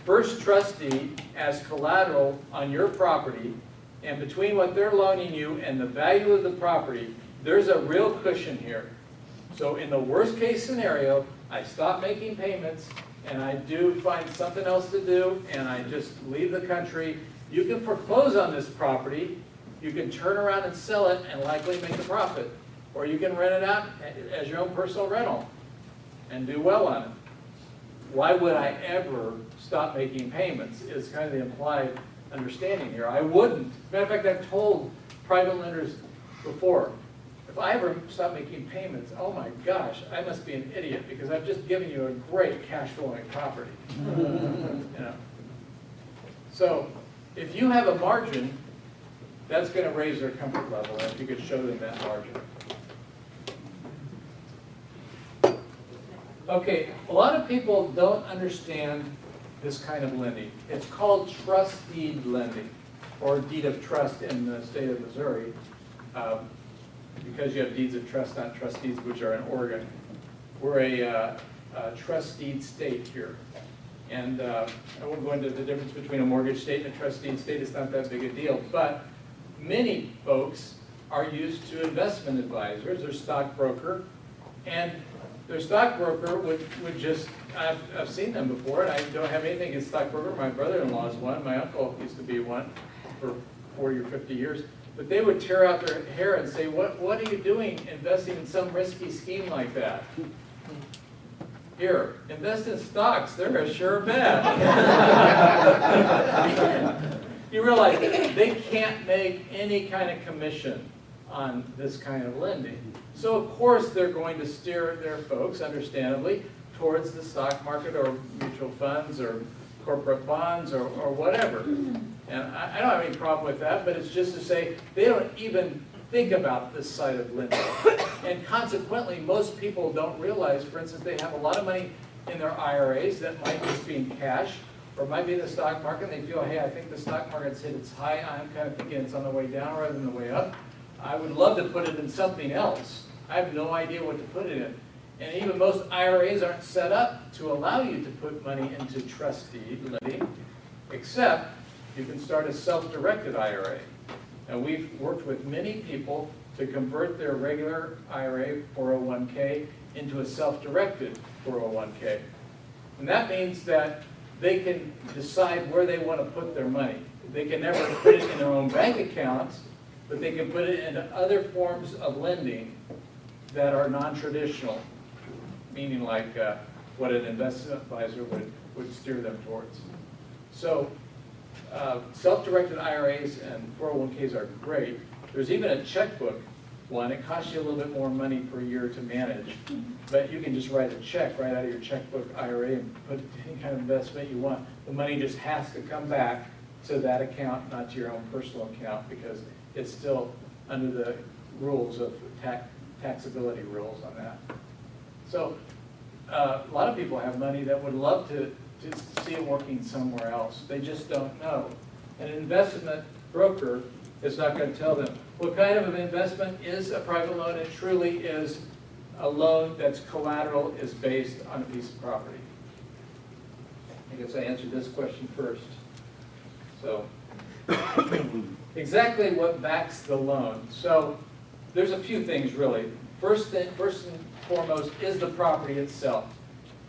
first trust deed as collateral on your property, and between what they're loaning you and the value of the property, there's a real cushion here. So in the worst case scenario, I stop making payments, and I do find something else to do, and I just leave the country, you can foreclose on this property, you can turn around and sell it and likely make a profit. Or you can rent it out as your own personal rental and do well on it. Why would I ever stop making payments is kind of the implied understanding here. I wouldn't. As a matter of fact, I've told private lenders before, if I ever stop making payments, oh my gosh, I must be an idiot because I've just given you a great cash flowing property. You know? So if you have a margin, that's going to raise their comfort level if you could show them that margin. Okay, a lot of people don't understand this kind of lending. It's called trust deed lending, or deed of trust in the state of Missouri, because you have deeds of trust, not trust deeds, which are in Oregon. We're a trust deed state here. And I won't go into the difference between a mortgage state and a trust deed state. It's not that big a deal. But many folks are used to investment advisors or stockbroker, and their stockbroker would just, I've seen them before, and I don't have anything against stockbroker. My brother-in-law is one. My uncle used to be one for 40 or 50 years. But they would tear out their hair and say, what are you doing investing in some risky scheme like that? Here, invest in stocks. They're a sure bet. You realize they can't make any kind of commission on this kind of lending. So of course they're going to steer their folks, understandably, towards the stock market or mutual funds or corporate bonds or whatever. And I don't have any problem with that, but it's just to say they don't even think about this side of lending. And consequently, most people don't realize, for instance, they have a lot of money in their IRAs that might just be in cash or might be in the stock market, and they feel, hey, I think the stock market's hit its high. I'm kind of thinking it's on the way down rather than the way up. I would love to put it in something else. I have no idea what to put it in. And even most IRAs aren't set up to allow you to put money into trust deed lending, except you can start a self-directed IRA. And we've worked with many people to convert their regular IRA 401k into a self-directed 401k. And that means that they can decide where they want to put their money. They can never put it in their own bank accounts, but they can put it into other forms of lending that are non-traditional, meaning like what an investment advisor would steer them towards. So self-directed IRAs and 401ks are great. There's even a checkbook one. It costs you a little bit more money per year to manage, but you can just write a check right out of your checkbook IRA and put any kind of investment you want. The money just has to come back to that account, not to your own personal account, because it's still under the rules of taxability rules on that. So a lot of people have money that would love to see it working somewhere else. They just don't know. And an investment broker is not going to tell them what kind of an investment is a private loan. It truly is a loan that's collateral is based on a piece of property. I guess I answered this question first. So exactly what backs the loan? So there's a few things really. First and foremost is the property itself.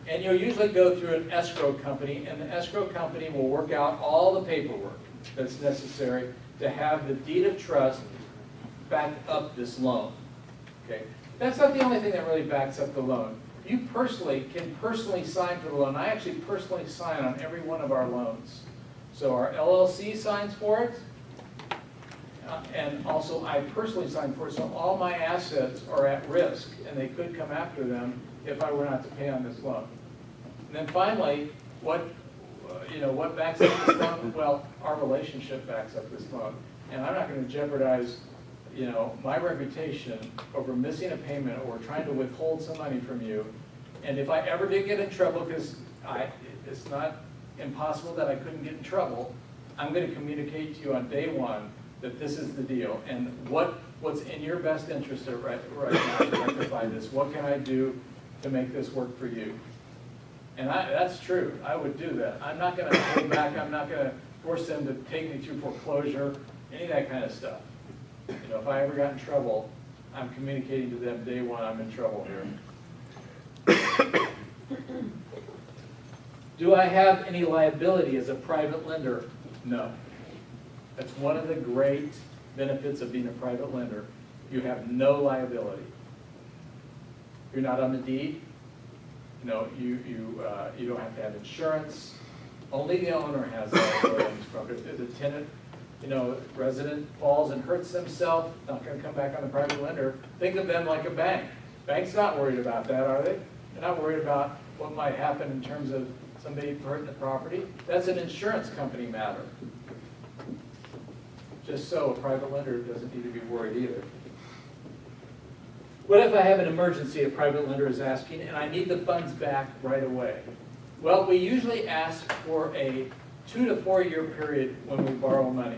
And you'll usually go through an escrow company, and the escrow company will work out all the paperwork that's necessary to have the deed of trust back up this loan. Okay, that's not the only thing that really backs up the loan. You personally can sign for the loan. I actually personally sign on every one of our loans. So our LLC signs for it, and also I personally sign for it. So all my assets are at risk, and they could come after them if I were not to pay on this loan. And then finally, what backs up this loan? Well, our relationship backs up this loan, and I'm not going to jeopardize, my reputation over missing a payment or trying to withhold some money from you. And if I ever did get in trouble, because it's not impossible that I couldn't get in trouble, I'm going to communicate to you on day one that this is the deal, and what's in your best interest right now to rectify this. What can I do to make this work for you? And that's true. I would do that. I'm not going to hold back. I'm not going to force them to take me through foreclosure, any of that kind of stuff. If I ever got in trouble, I'm communicating to them day one, I'm in trouble here. Do I have any liability as a private lender? No. That's one of the great benefits of being a private lender. You have no liability. You're not on the deed. You don't have to have insurance. Only the owner has liability on this property. If the tenant, resident falls and hurts themselves, not going to come back on the private lender. Think of them like a bank. Bank's not worried about that, are they? They're not worried about what might happen in terms of somebody hurting the property. That's an insurance company matter. Just so, a private lender doesn't need to be worried either. What if I have an emergency, a private lender is asking, and I need the funds back right away? Well, we usually ask for a 2 to 4 year period when we borrow money.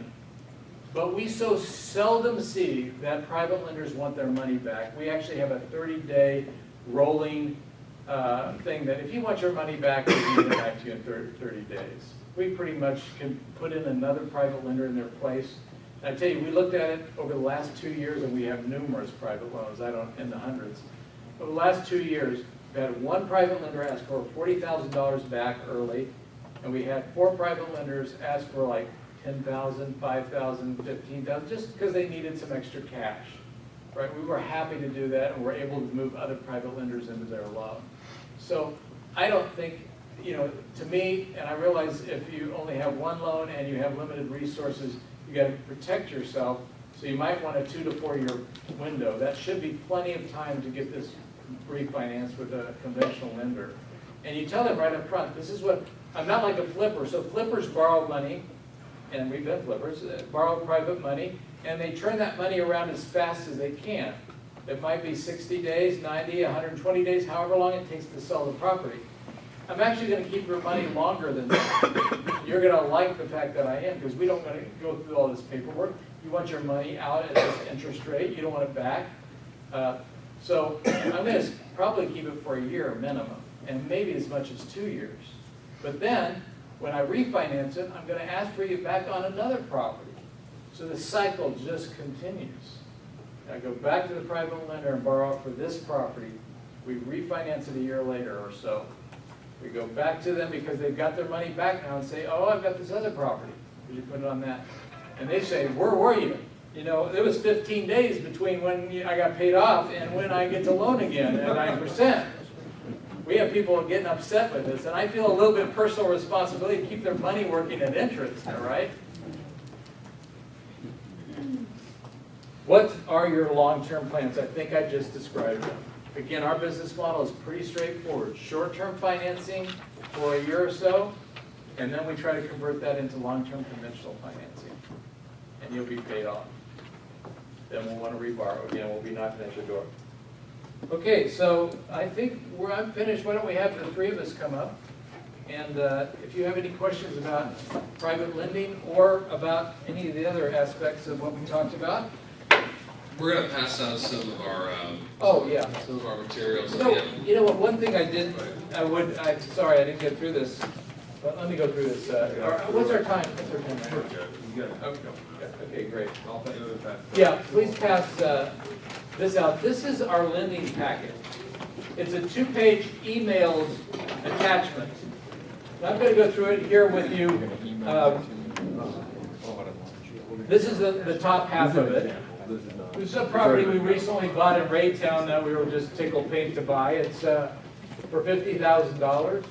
But we so seldom see that private lenders want their money back. We actually have a 30-day rolling thing that if you want your money back, we'll give it back to you in 30 days. We pretty much can put in another private lender in their place. And I tell you, we looked at it over the last 2 years, and we have numerous private loans, in the hundreds. Over the last 2 years, we had one private lender ask for $40,000 back early, and we had 4 private lenders ask for like $10,000, $5,000, $15,000, just because they needed some extra cash. Right? We were happy to do that, and we're able to move other private lenders into their loan. So I don't think, to me, and I realize if you only have one loan and you have limited resources, you got to protect yourself. So you might want a 2 to 4 year window. That should be plenty of time to get this refinanced with a conventional lender. And you tell them right up front, this is what, I'm not like a flipper. So flippers borrow money, and we've been flippers, borrow private money, and they turn that money around as fast as they can. It might be 60 days, 90, 120 days, however long it takes to sell the property. I'm actually going to keep your money longer than that. You're going to like the fact that I am, because we don't want to go through all this paperwork. You want your money out at this interest rate. You don't want it back. So I'm going to probably keep it for a year minimum, and maybe as much as 2 years. But then, when I refinance it, I'm going to ask for you back on another property. So the cycle just continues. I go back to the private lender and borrow for this property. We refinance it a year later or so. We go back to them because they've got their money back now and say, oh, I've got this other property. Could you put it on that? And they say, where were you? You know, it was 15 days between when I got paid off and when I get the loan again at 9%. We have people getting upset with this, and I feel a little bit of personal responsibility to keep their money working at interest, all right? What are your long-term plans? I think I just described them. Again, our business model is pretty straightforward. Short-term financing for a year or so, and then we try to convert that into long-term conventional financing, and you'll be paid off. Then we'll want to reborrow again, we'll be knocking at your door. Okay, so I think I'm finished. Why don't we have the three of us come up? And if you have any questions about private lending or about any of the other aspects of what we talked about. We're going to pass out some of our some of our materials. You know what? One thing I did, sorry, I didn't get through this. But let me go through this. What's our time? What's our time? Okay, great. Yeah, please pass this out. This is our lending packet. It's a 2-page emailed attachment. I'm going to go through it here with you. This is the top half of it. This is a property we recently bought in Raytown that we were just tickled pink to buy. It's for $50,000.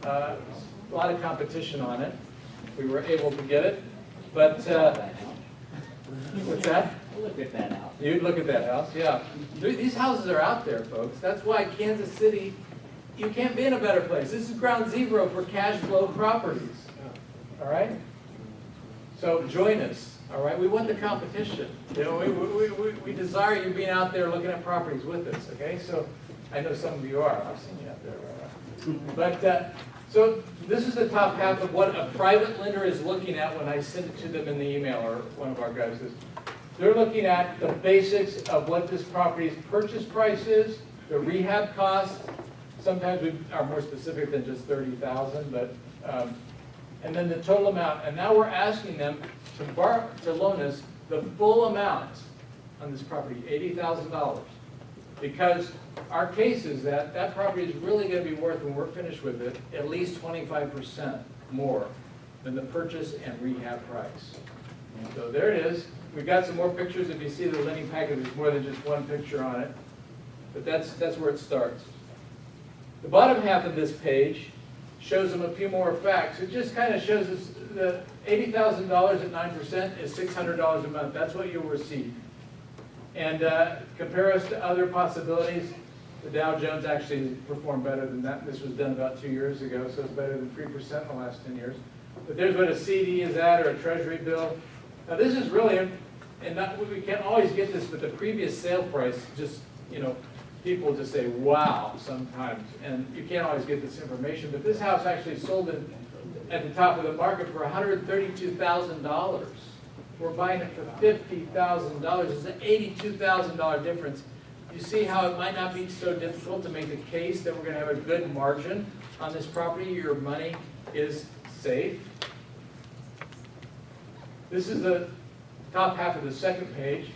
A lot of competition on it. We were able to get it, but what's that? Look at that house. You'd look at that house, yeah. These houses are out there, folks. That's why Kansas City, you can't be in a better place. This is ground zero for cash flow properties. All right? So join us. All right? We want the competition. You know, we desire you being out there looking at properties with us. Okay? So I know some of you are. I've seen you out there. Right? But so this is the top half of what a private lender is looking at when I send it to them in the email, or one of our guys says. They're looking at the basics of what this property's purchase price is, the rehab cost. Sometimes we are more specific than just $30,000, but and then the total amount. And now we're asking them to loan us the full amount on this property, $80,000, because our case is that that property is really going to be worth, when we're finished with it, at least 25% more than the purchase and rehab price. So there it is. We've got some more pictures. If you see the lending packet, there's more than just one picture on it. But that's where it starts. The bottom half of this page shows them a few more facts. It just kind of shows us the $80,000 at 9% is $600 a month. That's what you'll receive. And compare us to other possibilities. The Dow Jones actually performed better than that. This was done about 2 years ago, so it's better than 3% in the last 10 years. But there's what a CD is at, or a treasury bill. Now this is really, and we can't always get this, but the previous sale price, just, you know, people just say, wow, sometimes. And you can't always get this information, but this house actually sold at the top of the market for $132,000. We're buying it for $50,000. It's an $82,000 difference. You see how it might not be so difficult to make the case that we're going to have a good margin on this property. Your money is safe. This is the top half of the second page.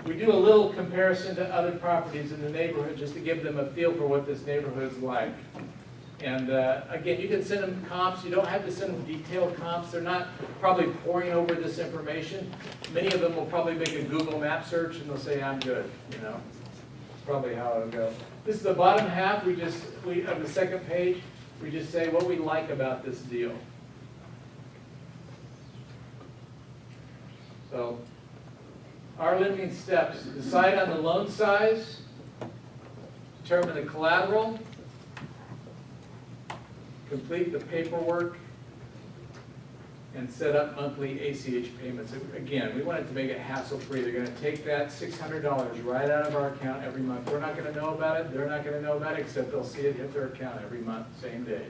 We do a little comparison to other properties in the neighborhood just to give them a feel for what this neighborhood's like. And again, you can send them comps. You don't have to send them detailed comps. They're not probably poring over this information. Many of them will probably make a Google map search and they'll say, I'm good, you know. Probably how it'll go. This is the bottom half. Of the second page. We just say what we like about this deal. So, our lending steps: decide on the loan size, determine the collateral, complete the paperwork, and set up monthly ACH payments. Again, we wanted to make it hassle-free. They're going to take that $600 right out of our account every month. We're not going to know about it. They're not going to know about it, except they'll see it hit their account every month, same day.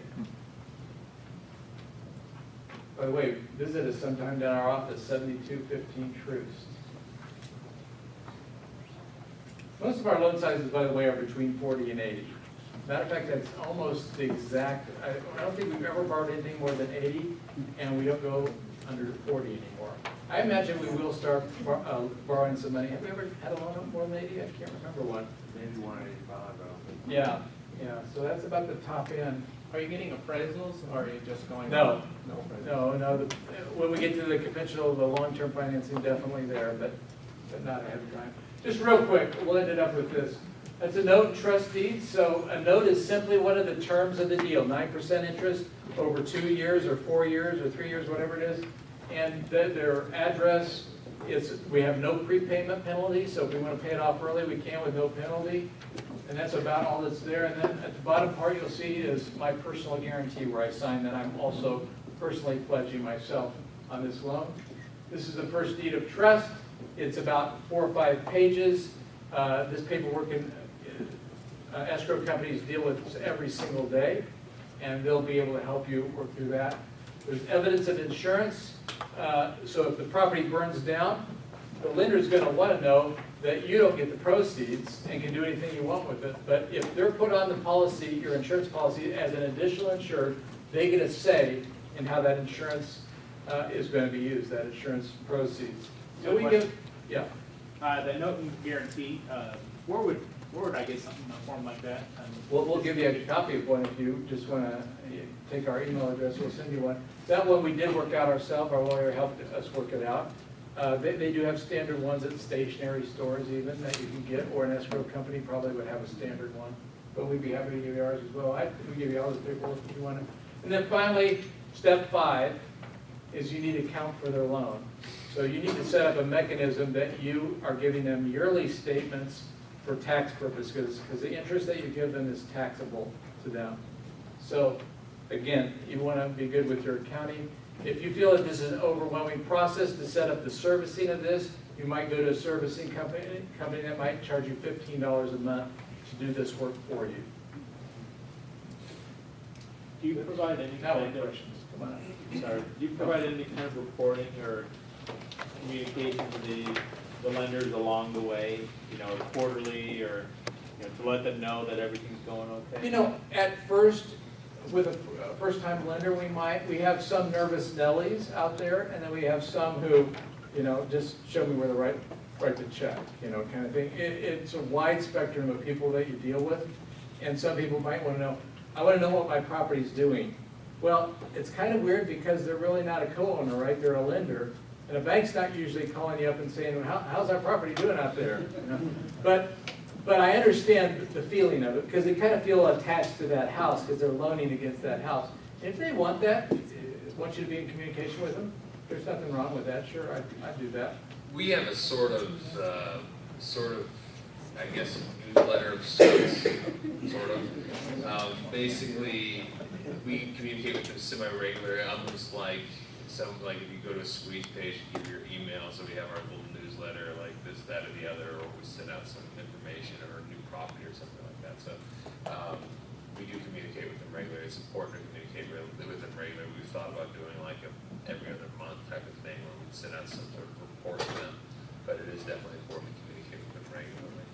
By the way, visit us sometime down our office, 7215 Troost. Most of our loan sizes, by the way, are between 40 and 80. Matter of fact, that's almost the exact. I don't think we've ever borrowed anything more than 80, and we don't go under 40 anymore. I imagine we will start borrowing some money. Have we ever had a loan up more than 80? I can't remember one. Maybe 185, I don't think. Yeah. So that's about the top end. Are you getting appraisals, or are you just going? No. No appraisals? No, when we get to the conventional, the long-term financing, definitely there, but not ahead of time. Just real quick, we'll end it up with this. That's a note and trust deed. So a note is simply one of the terms of the deal, 9% interest over 2 years or 4 years or 3 years, whatever it is. And their address is, we have no prepayment penalty, so if we want to pay it off early, we can with no penalty. And that's about all that's there. And then at the bottom part, you'll see is my personal guarantee where I sign that I'm also personally pledging myself on this loan. This is the first deed of trust. It's about 4 or 5 pages. This paperwork escrow companies deal with this every single day, and they'll be able to help you work through that. There's evidence of insurance. So if the property burns down, the lender's going to want to know that you don't get the proceeds and can do anything you want with it. But if they're put on the policy, your insurance policy, as an additional insured, they get a say in how that insurance is going to be used, that insurance proceeds. So we give, yeah. The note and guarantee, where would I get something in a form like that? We'll give you a copy of one if you just want to take our email address, we'll send you one. That one we did work out ourselves, our lawyer helped us work it out. They do have standard ones at stationery stores even that you can get, or an escrow company probably would have a standard one. But we'd be happy to give you ours as well. We give you all the paperwork if you want to. And then finally, step 5 is you need to account for their loan. So you need to set up a mechanism that you are giving them yearly statements for tax purposes, because the interest that you give them is taxable to them. So again, you want to be good with your accounting. If you feel that this is an overwhelming process to set up the servicing of this, you might go to a servicing company that might charge you $15 a month to do this work for you. Do you provide any Now kind what of, questions? Come on. sorry, do you provide any kind of reporting or communication to the lenders along the way, you know, quarterly, or, you know, to let them know that everything's going okay? You know, at first, with a first-time lender, we have some nervous Nellies out there, and then we have some who, you know, just show me where to write the check, you know, kind of thing. It's a wide spectrum of people that you deal with, and some people might want to know, I want to know what my property's doing. Well, it's kind of weird because they're really not a co-owner, right? They're a lender. And a bank's not usually calling you up and saying, well, how's our property doing out there? You know? But I understand the feeling of it, because they kind of feel attached to that house because they're loaning against that house. If they want that, want you to be in communication with them, there's nothing wrong with that. Sure, I'd do that. We have a sort of, I guess, newsletter of sorts, sort of. Basically, we communicate with them semi-regularly, almost like if you go to a squeeze page, you give your email, so we have our little newsletter, like this, that, or the other, or we send out some information or a new property or something like that. So we do communicate with them regularly. It's important to communicate with them regularly. We've thought about doing like every other month type of thing where we send out some sort of report to them, but it is definitely important to communicate with them regularly.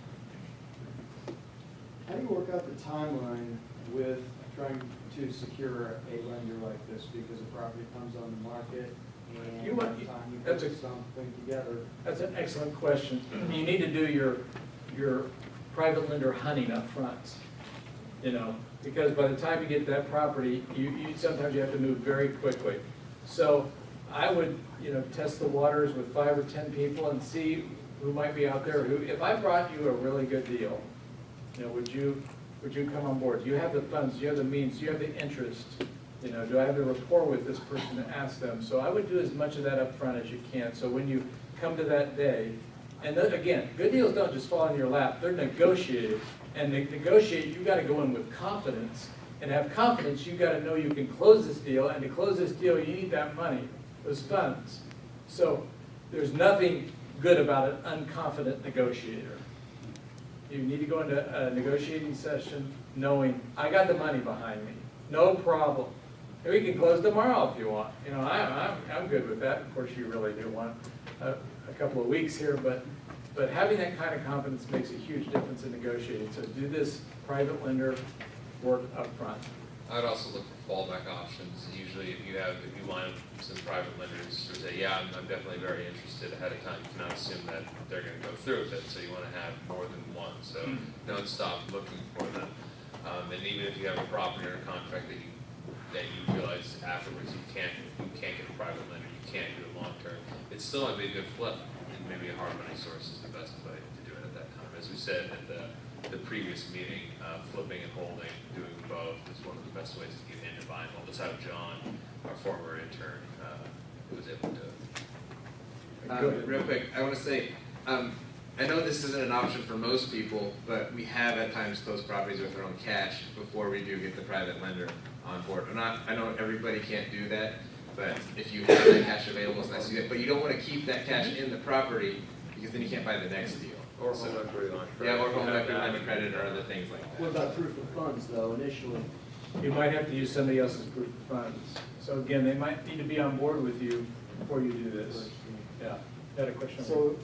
How do you work out the timeline with trying to secure a lender like this, because a property comes on the market and You want- by the time you that's put a- something together? That's an excellent question. You need to do your private lender hunting up front, you know, because by the time you get that property, sometimes you have to move very quickly. So I would, you know, test the waters with 5 or 10 people and see who might be out there. If I brought you a really good deal, you know, would you come on board? Do you have the funds? Do you have the means? Do you have the interest? You know, do I have the rapport with this person to ask them? So I would do as much of that up front as you can. So when you come to that day, and then again, good deals don't just fall in your lap. They're negotiated. And to negotiate, you've got to go in with confidence. And to have confidence, you've got to know you can close this deal. And to close this deal, you need that money, those funds. So there's nothing good about an unconfident negotiator. You need to go into a negotiating session knowing, I got the money behind me, no problem. And we can close tomorrow if you want. You know, I'm good with that. Of course, you really do want a couple of weeks here, but having that kind of confidence makes a huge difference in negotiating. So do this private lender work up front. I'd also look for fallback options. Usually, if you line up some private lenders who say, yeah, I'm definitely very interested ahead of time, you cannot assume that they're going to go through with it. So you want to have more than one. So don't stop looking for them. And even if you have a property under contract that you realize afterwards you can't get a private lender, you can't do it long term, it still might be a good flip, and maybe a hard money source is the best way to do it at that time. As we said at the previous meeting, flipping and holding, doing both is one of the best ways to get into buy and hold. That's how John, our former intern, was able to do it. Real quick, I want to say, I know this isn't an option for most people, but we have at times closed properties with our own cash before we do get the private lender on board. I know everybody can't do that, but if you have that cash available, it's nice to do that. But you don't want to keep that cash in the property because then you can't buy the next deal. Or home equity line of credit. Yeah, or home equity line of credit or other things like that. What about proof of funds though, initially? You might have to use somebody else's proof of funds. So again, they might need to be on board with you before you do this. Yeah, got a question? So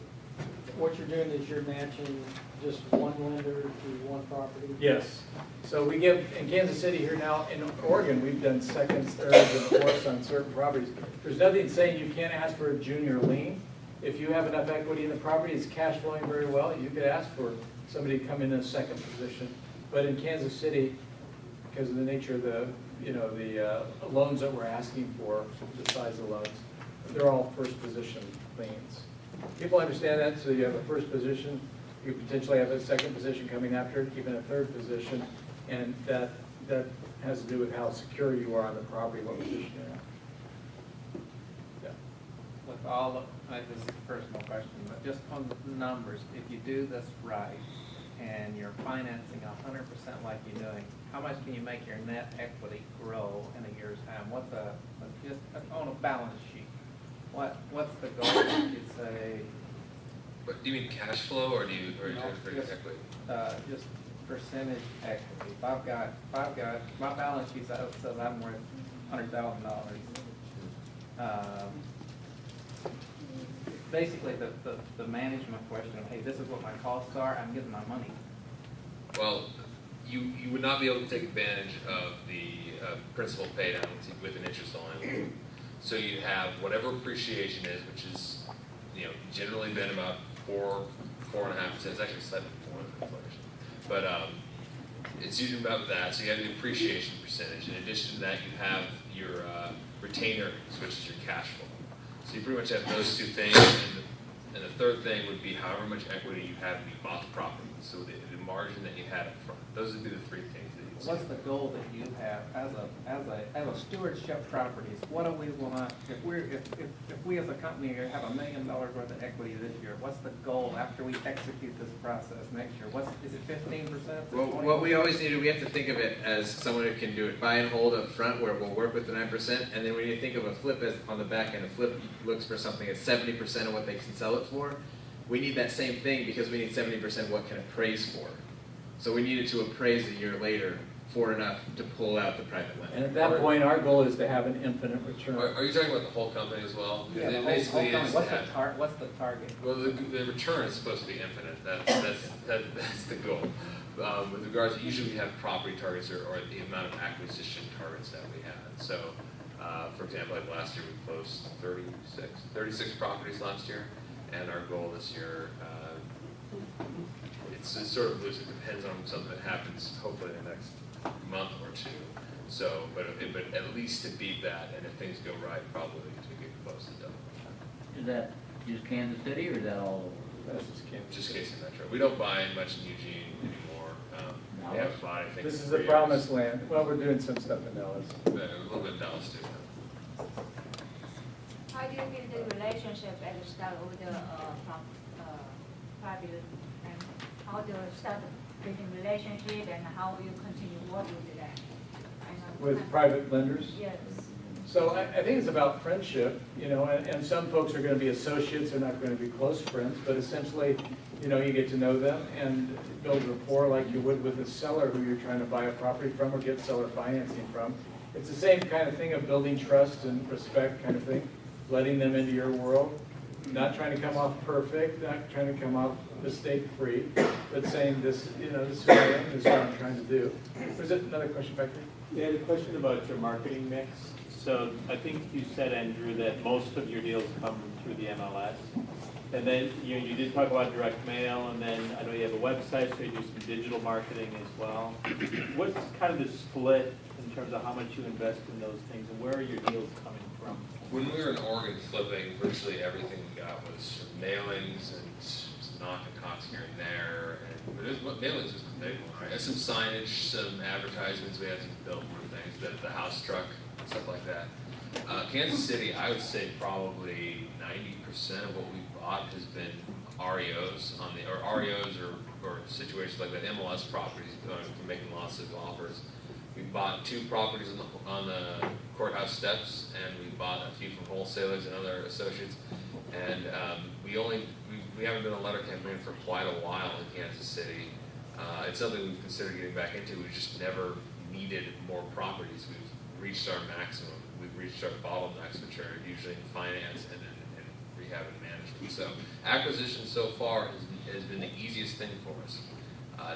what you're doing is you're matching just one lender to one property? Yes. So we give, in Kansas City here now, in Oregon, we've done seconds, thirds, and fourths on certain properties. There's nothing saying you can't ask for a junior lien. If you have enough equity in the property, it's cash flowing very well, you could ask for somebody to come in a second position. But in Kansas City, because of the nature of the, the loans that we're asking for, the size of loans, they're all first position liens. People understand that, so you have a first position, you potentially have a second position coming after it, even a third position, and that has to do with how secure you are on the property, what position you're in. Yeah. With all of, this is a personal question, but just on the numbers, if you do this right and you're financing 100% like you're doing, how much can you make your net equity grow in a year's time? Just on a balance sheet, what's the goal? You'd say. But do you mean cash flow, or do you talking for just, equity? Just percentage equity. If I've got my balance sheet says I'm worth $100,000. Basically, the management question of, hey, this is what my costs are, I'm getting my money. Well, you would not be able to take advantage of the principal pay down with an interest only. So you have whatever appreciation is, which is generally been about 4.5%. It's actually slightly more than inflation, but it's usually about that. So you have the appreciation percentage. In addition to that, you have your retained earnings, which is your cash flow. So you pretty much have those two things, and the third thing would be however much equity you have when you bought the property. So the margin that you had up front. Those would be the three things that you'd What's the goal that you have as a stewardship properties? What do we want, if we as a company have $1 million worth of equity this year, what's the goal after we execute this process next year? Is it 15%? Well, what we always need to, we have to think of it as someone who can do it buy and hold up front where we'll work with the 9%, and then when you think of a flip as on the back end, a flip looks for something at 70% of what they can sell it for. We need that same thing because we need 70% what can appraise for. So we needed to appraise a year later for enough to pull out the private lender. And at that point, our goal is to have an infinite return. Are you talking about the whole company as well? Yeah, It the basically whole is what's to have- what's the target? Well, the return is supposed to be infinite. That's the goal. With regards, usually we have property targets or the amount of acquisition targets that we had. So, for example, like last year we closed 36 properties last year, and our goal this year, it's sort of loose. It depends on something that happens hopefully in the next month or two. So, but at least to beat that, and if things go right, probably to get close to double. Is that just Kansas City, or is that all over? That's just Kansas. Just Casey Metro. We don't buy much in Eugene anymore. We haven't bought anything. This is in the 3 promised land. Well, we're doing some stuff in Dallas. A little bit in Dallas too. How do you build the relationship at the start of the private, and how to start building relationship, and how you continue working with them? With private lenders? Yes. So I think it's about friendship, and some folks are going to be associates, they're not going to be close friends, but essentially, you get to know them and build rapport like you would with a seller who you're trying to buy a property from or get seller financing from. It's the same kind of thing of building trust and respect kind of thing, letting them into your world, not trying to come off perfect, not trying to come off mistake-free, but saying this is who I am, this is what I'm trying to do. Was it another question back there? Yeah, the question about your marketing mix. So I think you said, Andrew, that most of your deals come through the MLS. And then, you did talk about direct mail, and then I know you have a website, so you do some digital marketing as well. What's kind of the split in terms of how much you invest in those things, and where are your deals coming from? When we were in Oregon flipping, virtually everything we got was mailings and some knock and talks here and there. But mailings was the big one, right? And some signage, some advertisements. We had some billboard things, the house truck, stuff like that. Kansas City, I would say probably 90% of what we bought has been REOs or situations like that, MLS properties for making lots of offers. We bought 2 properties on the courthouse steps, and we bought a few from wholesalers and other associates. And we haven't done a letter campaign for quite a while in Kansas City. It's something we've considered getting back into. We've just never needed more properties. We've reached our maximum. We've reached our bottlenecks, which are usually in finance and in rehab and management. So acquisition so far has been the easiest thing for us.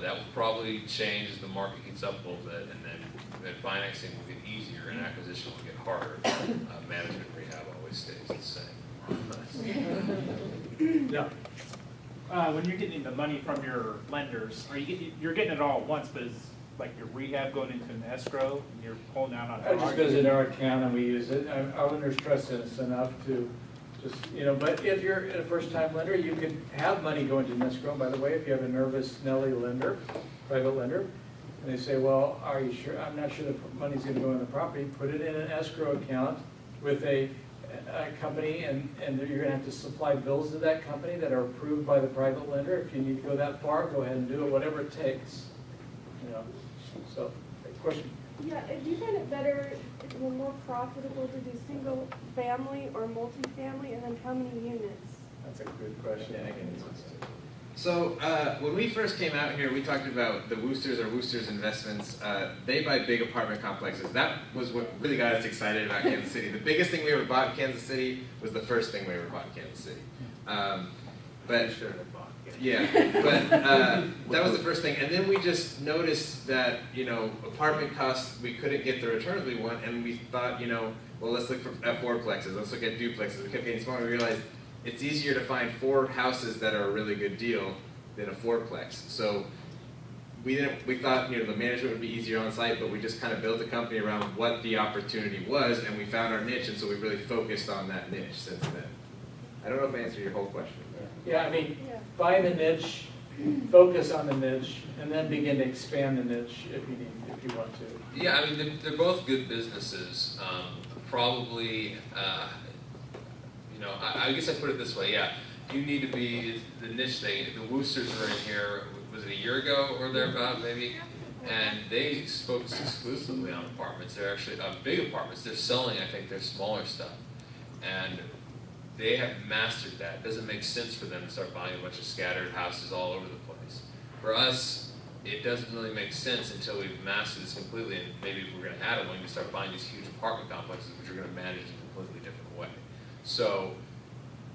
That will probably change as the market heats up a little bit, and then financing will get easier and acquisition will get harder. Management and rehab always stays the same. Yeah. When you're getting the money from your lenders, you're getting it all at once, but is like your rehab going into an escrow and you're pulling out on? It just goes into our account and we use it. Our lenders trust us enough to just, but if you're a first-time lender, you can have money go into an escrow. By the way, if you have a nervous Nelly lender, private lender, and they say, well, are you sure? I'm not sure the money's going to go in the property. Put it in an escrow account with a company, and you're going to have to supply bills to that company that are approved by the private lender. If you need to go that far, go ahead and do it, whatever it takes. So, question. Yeah, do you find it better or more profitable to do single family or multifamily, and then how many units? That's a good question. So when we first came out here, we talked about the Wooster's Investments. They buy big apartment complexes. That was what really got us excited about Kansas City. The biggest thing we ever bought in Kansas City was the first thing we ever bought in Kansas City. That was the first thing. And then we just noticed that, apartment costs, we couldn't get the returns we want, and we thought, well, let's look at fourplexes, let's look at duplexes. We kept getting smaller, we realized it's easier to find 4 houses that are a really good deal than a fourplex. So we thought, the management would be easier on site, but we just kind of built a company around what the opportunity was, and we found our niche, and so we really focused on that niche since then. I don't know if I answered your whole question. Yeah, find the niche, focus on the niche, and then begin to expand the niche if you want to. Yeah, they're both good businesses. Probably, I guess I put it this way. Yeah, you need to be the niche thing. The Woosters were in here. Was it a year ago or thereabout, maybe? And they focus exclusively on apartments. They're actually big apartments. They're selling, I think, their smaller stuff, and they have mastered that. It doesn't make sense for them to start buying a bunch of scattered houses all over the place. For us, it doesn't really make sense until we've mastered this completely, and maybe if we're going to add it, we can start buying these huge apartment complexes, which are going to manage in a completely different way. So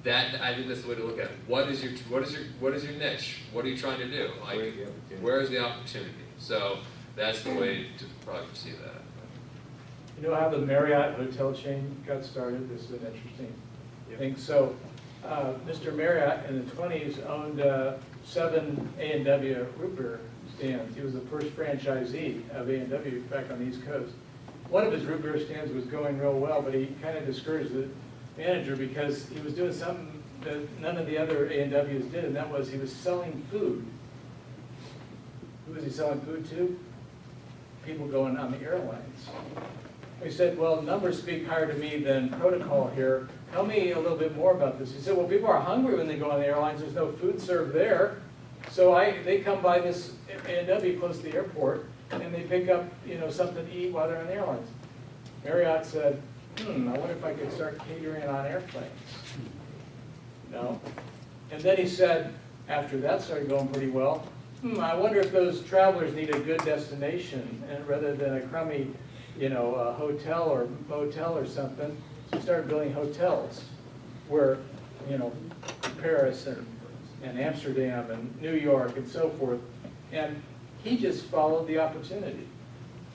I think that's the way to look at it. What is your niche? What are you trying to do? Where is the opportunity? So that's the way to probably perceive that. You know how the Marriott hotel chain got started? This is an interesting thing. So Mr. Marriott in the 20s owned 7 A&W root beer stands. He was the first franchisee of A&W back on the East Coast. One of his root beer stands was going real well, but he kind of discouraged the manager because he was doing something that none of the other A&Ws did, and that was he was selling food. Who was he selling food to? People going on the airlines. He said, well, numbers speak higher to me than protocol here. Tell me a little bit more about this. He said, well, people are hungry when they go on the airlines. There's no food served there. So they come by this A&W close to the airport, and they pick up something to eat while they're on the airlines. Marriott said, I wonder if I could start catering on airplanes. No. And then he said, after that started going pretty well, I wonder if those travelers need a good destination, and rather than a crummy a hotel or motel or something. So he started building hotels where, Paris and Amsterdam and New York and so forth. And he just followed the opportunity.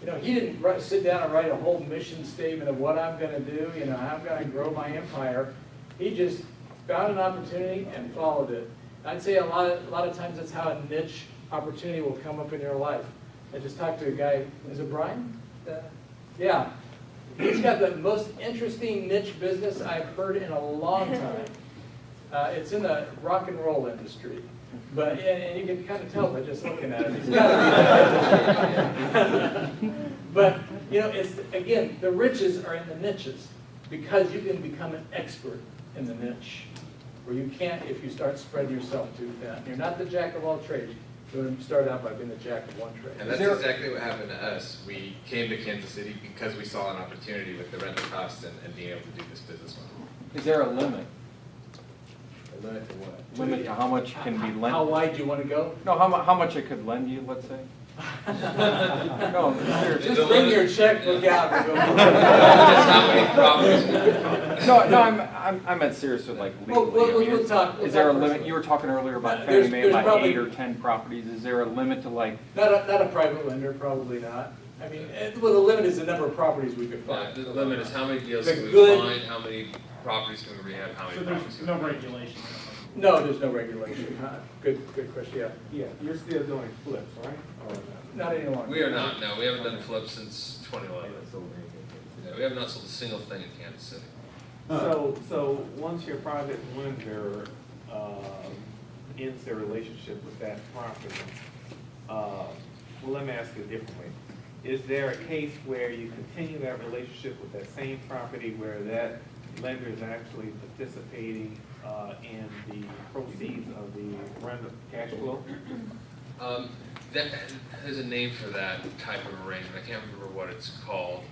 He didn't sit down and write a whole mission statement of what I'm going to do, how I'm going to grow my empire. He just found an opportunity and followed it. I'd say a lot of times that's how a niche opportunity will come up in your life. I just talked to a guy, is it Brian? Yeah. He's got the most interesting niche business I've heard in a long time. It's in the rock and roll industry. But, and you can kind of tell by just looking at it. He's got to be But, you know, it's, again, the riches are in the niches because you can become an expert in the niche. Where you can't if you start spreading yourself too thin. You're not the jack of all trades. You want to start out by being the jack of one trade. And that's exactly what happened to us. We came to Kansas City because we saw an opportunity with the rental costs and being able to do this business model. Is there a limit? A limit to what? Limit to how much can be lent? How wide do you want to go? No, how much it could lend you, let's say? No, seriously. Just bring your checkbook out and go. No, I meant seriously, like legally. We'll talk. Is there a limit? You were talking earlier about Fannie Mae about probably 8 or 10 properties. Is there a limit to like? Not a private lender, probably not. I mean, well, the limit is the number of properties we could find. The limit is how many deals The can we good- find, how many properties can we rehab, how many So properties there's can we no regulation? No, there's no regulation. Good question, yeah. Yeah, you're still doing flips, right? Or Not any longer. We are not, no, we haven't done flips since 2011. Yeah, we have not sold a single thing in Kansas City. So once your private lender ends their relationship with that property, well, let me ask it a different way. Is there a case where you continue that relationship with that same property where that lender is actually participating in the proceeds of the rental cash flow? There's a name for that type of arrangement. I can't remember what it's called.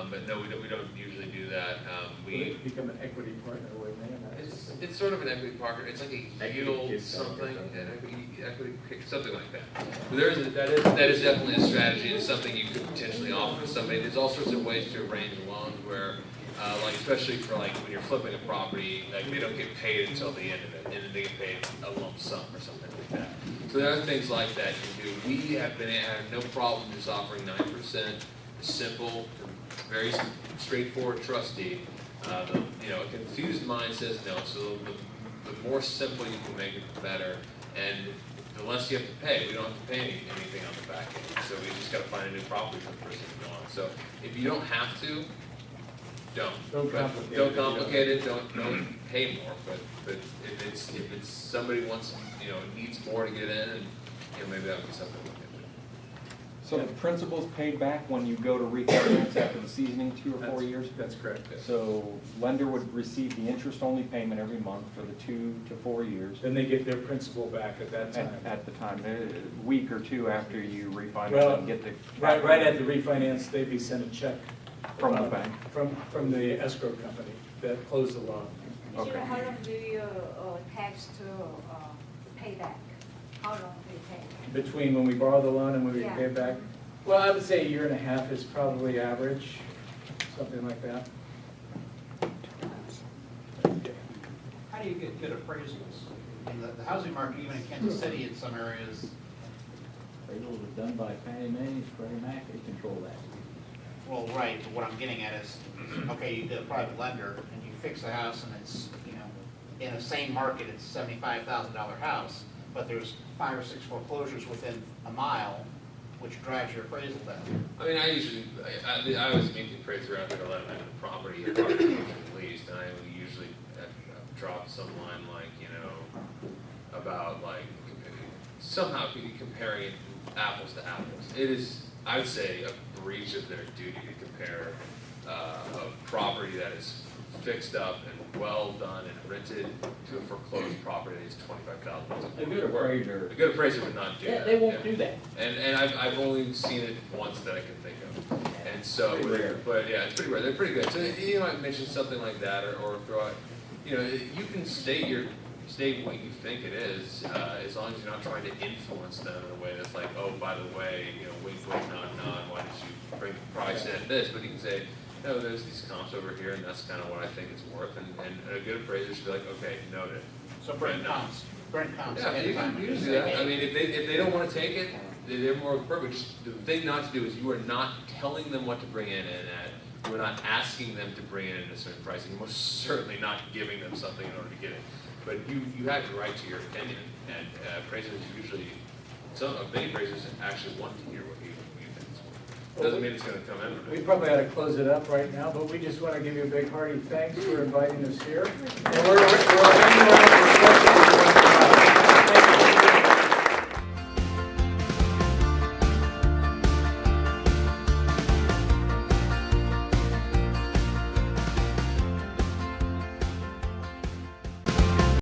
But no, we don't usually do that. We become an equity partner with me. it's sort of an equity partner. It's like a yield something, equity something like that. But that is definitely a strategy and something you could potentially offer to somebody. There's all sorts of ways to arrange a loan where, like especially for like when you're flipping a property, like they don't get paid until the end of it, and then they get paid a lump sum or something like that. So there are things like that you can do. We have had no problem just offering 9%, simple, very straightforward trust deed. A confused mind says no, so the more simple you can make it, the better, and the less you have to pay. We don't have to pay anything on the back end, so we just got to find a new property for the person to go on. So if you don't have to, don't complicate it. Don't pay more. But if it's somebody wants needs more to get in, and maybe that would be something. So the principal's paid back when you go to refinance after the seasoning 2 or 4 years? That's correct. Yes. So lender would receive the interest-only payment every month for the 2 to 4 years. Then they get their principal back at that time. At the time, a week or two after you refinance Well, and get the... Right at the refinance, they'd be sent a check. From the bank? From the escrow company that closed the loan. Usually, how long do you tax to pay back? How long do you take? Between when we borrow the loan and when we Yeah. pay it back? Well, I would say 1.5 years is probably average, something like that. How do you get good appraisals? In the housing market, even in Kansas City, in some areas, Appraisals are done by Fannie Mae, Freddie Mac, they control that. well, right, but what I'm getting at is, okay, you get a private lender and you fix the house and it's, in the same market, it's a $75,000 house, but there's 5 or 6 foreclosures within a mile, which drives your appraisal down. I mean, I always meet the appraiser after I let them into the property at least, and I usually drop some line like, about like somehow comparing it apples to apples. It is, I would say, a breach of their duty to compare a property that is fixed up and well done and rented to a foreclosed property that is $25,000. A good appraiser. A good appraiser would not do that. They won't do that. And I've only seen it once that I can think of. And so, but yeah, it's pretty rare. They're pretty good. So you might mention something like that, or throw out, you can state what you think it is, as long as you're not trying to influence them in a way that's like, oh, by the way, wink, nod, why did you bring the price in at this? But you can say, no, there's these comps over here, and that's kind of what I think it's worth. And a good appraiser should be like, okay, noted. So Brent comps. Yeah, you can do that. I mean, if they don't want to take it, they're more perfect. The thing not to do is you are not telling them what to bring in at. We're not asking them to bring it in at a certain price, and most certainly not giving them something in order to get it. But you have the right to your opinion, and appraisers usually, many appraisers actually want to hear what you think it's worth. Doesn't mean it's gonna come in. We probably ought to close it up right now, but we just want to give you a big hearty thanks for inviting us here. And we're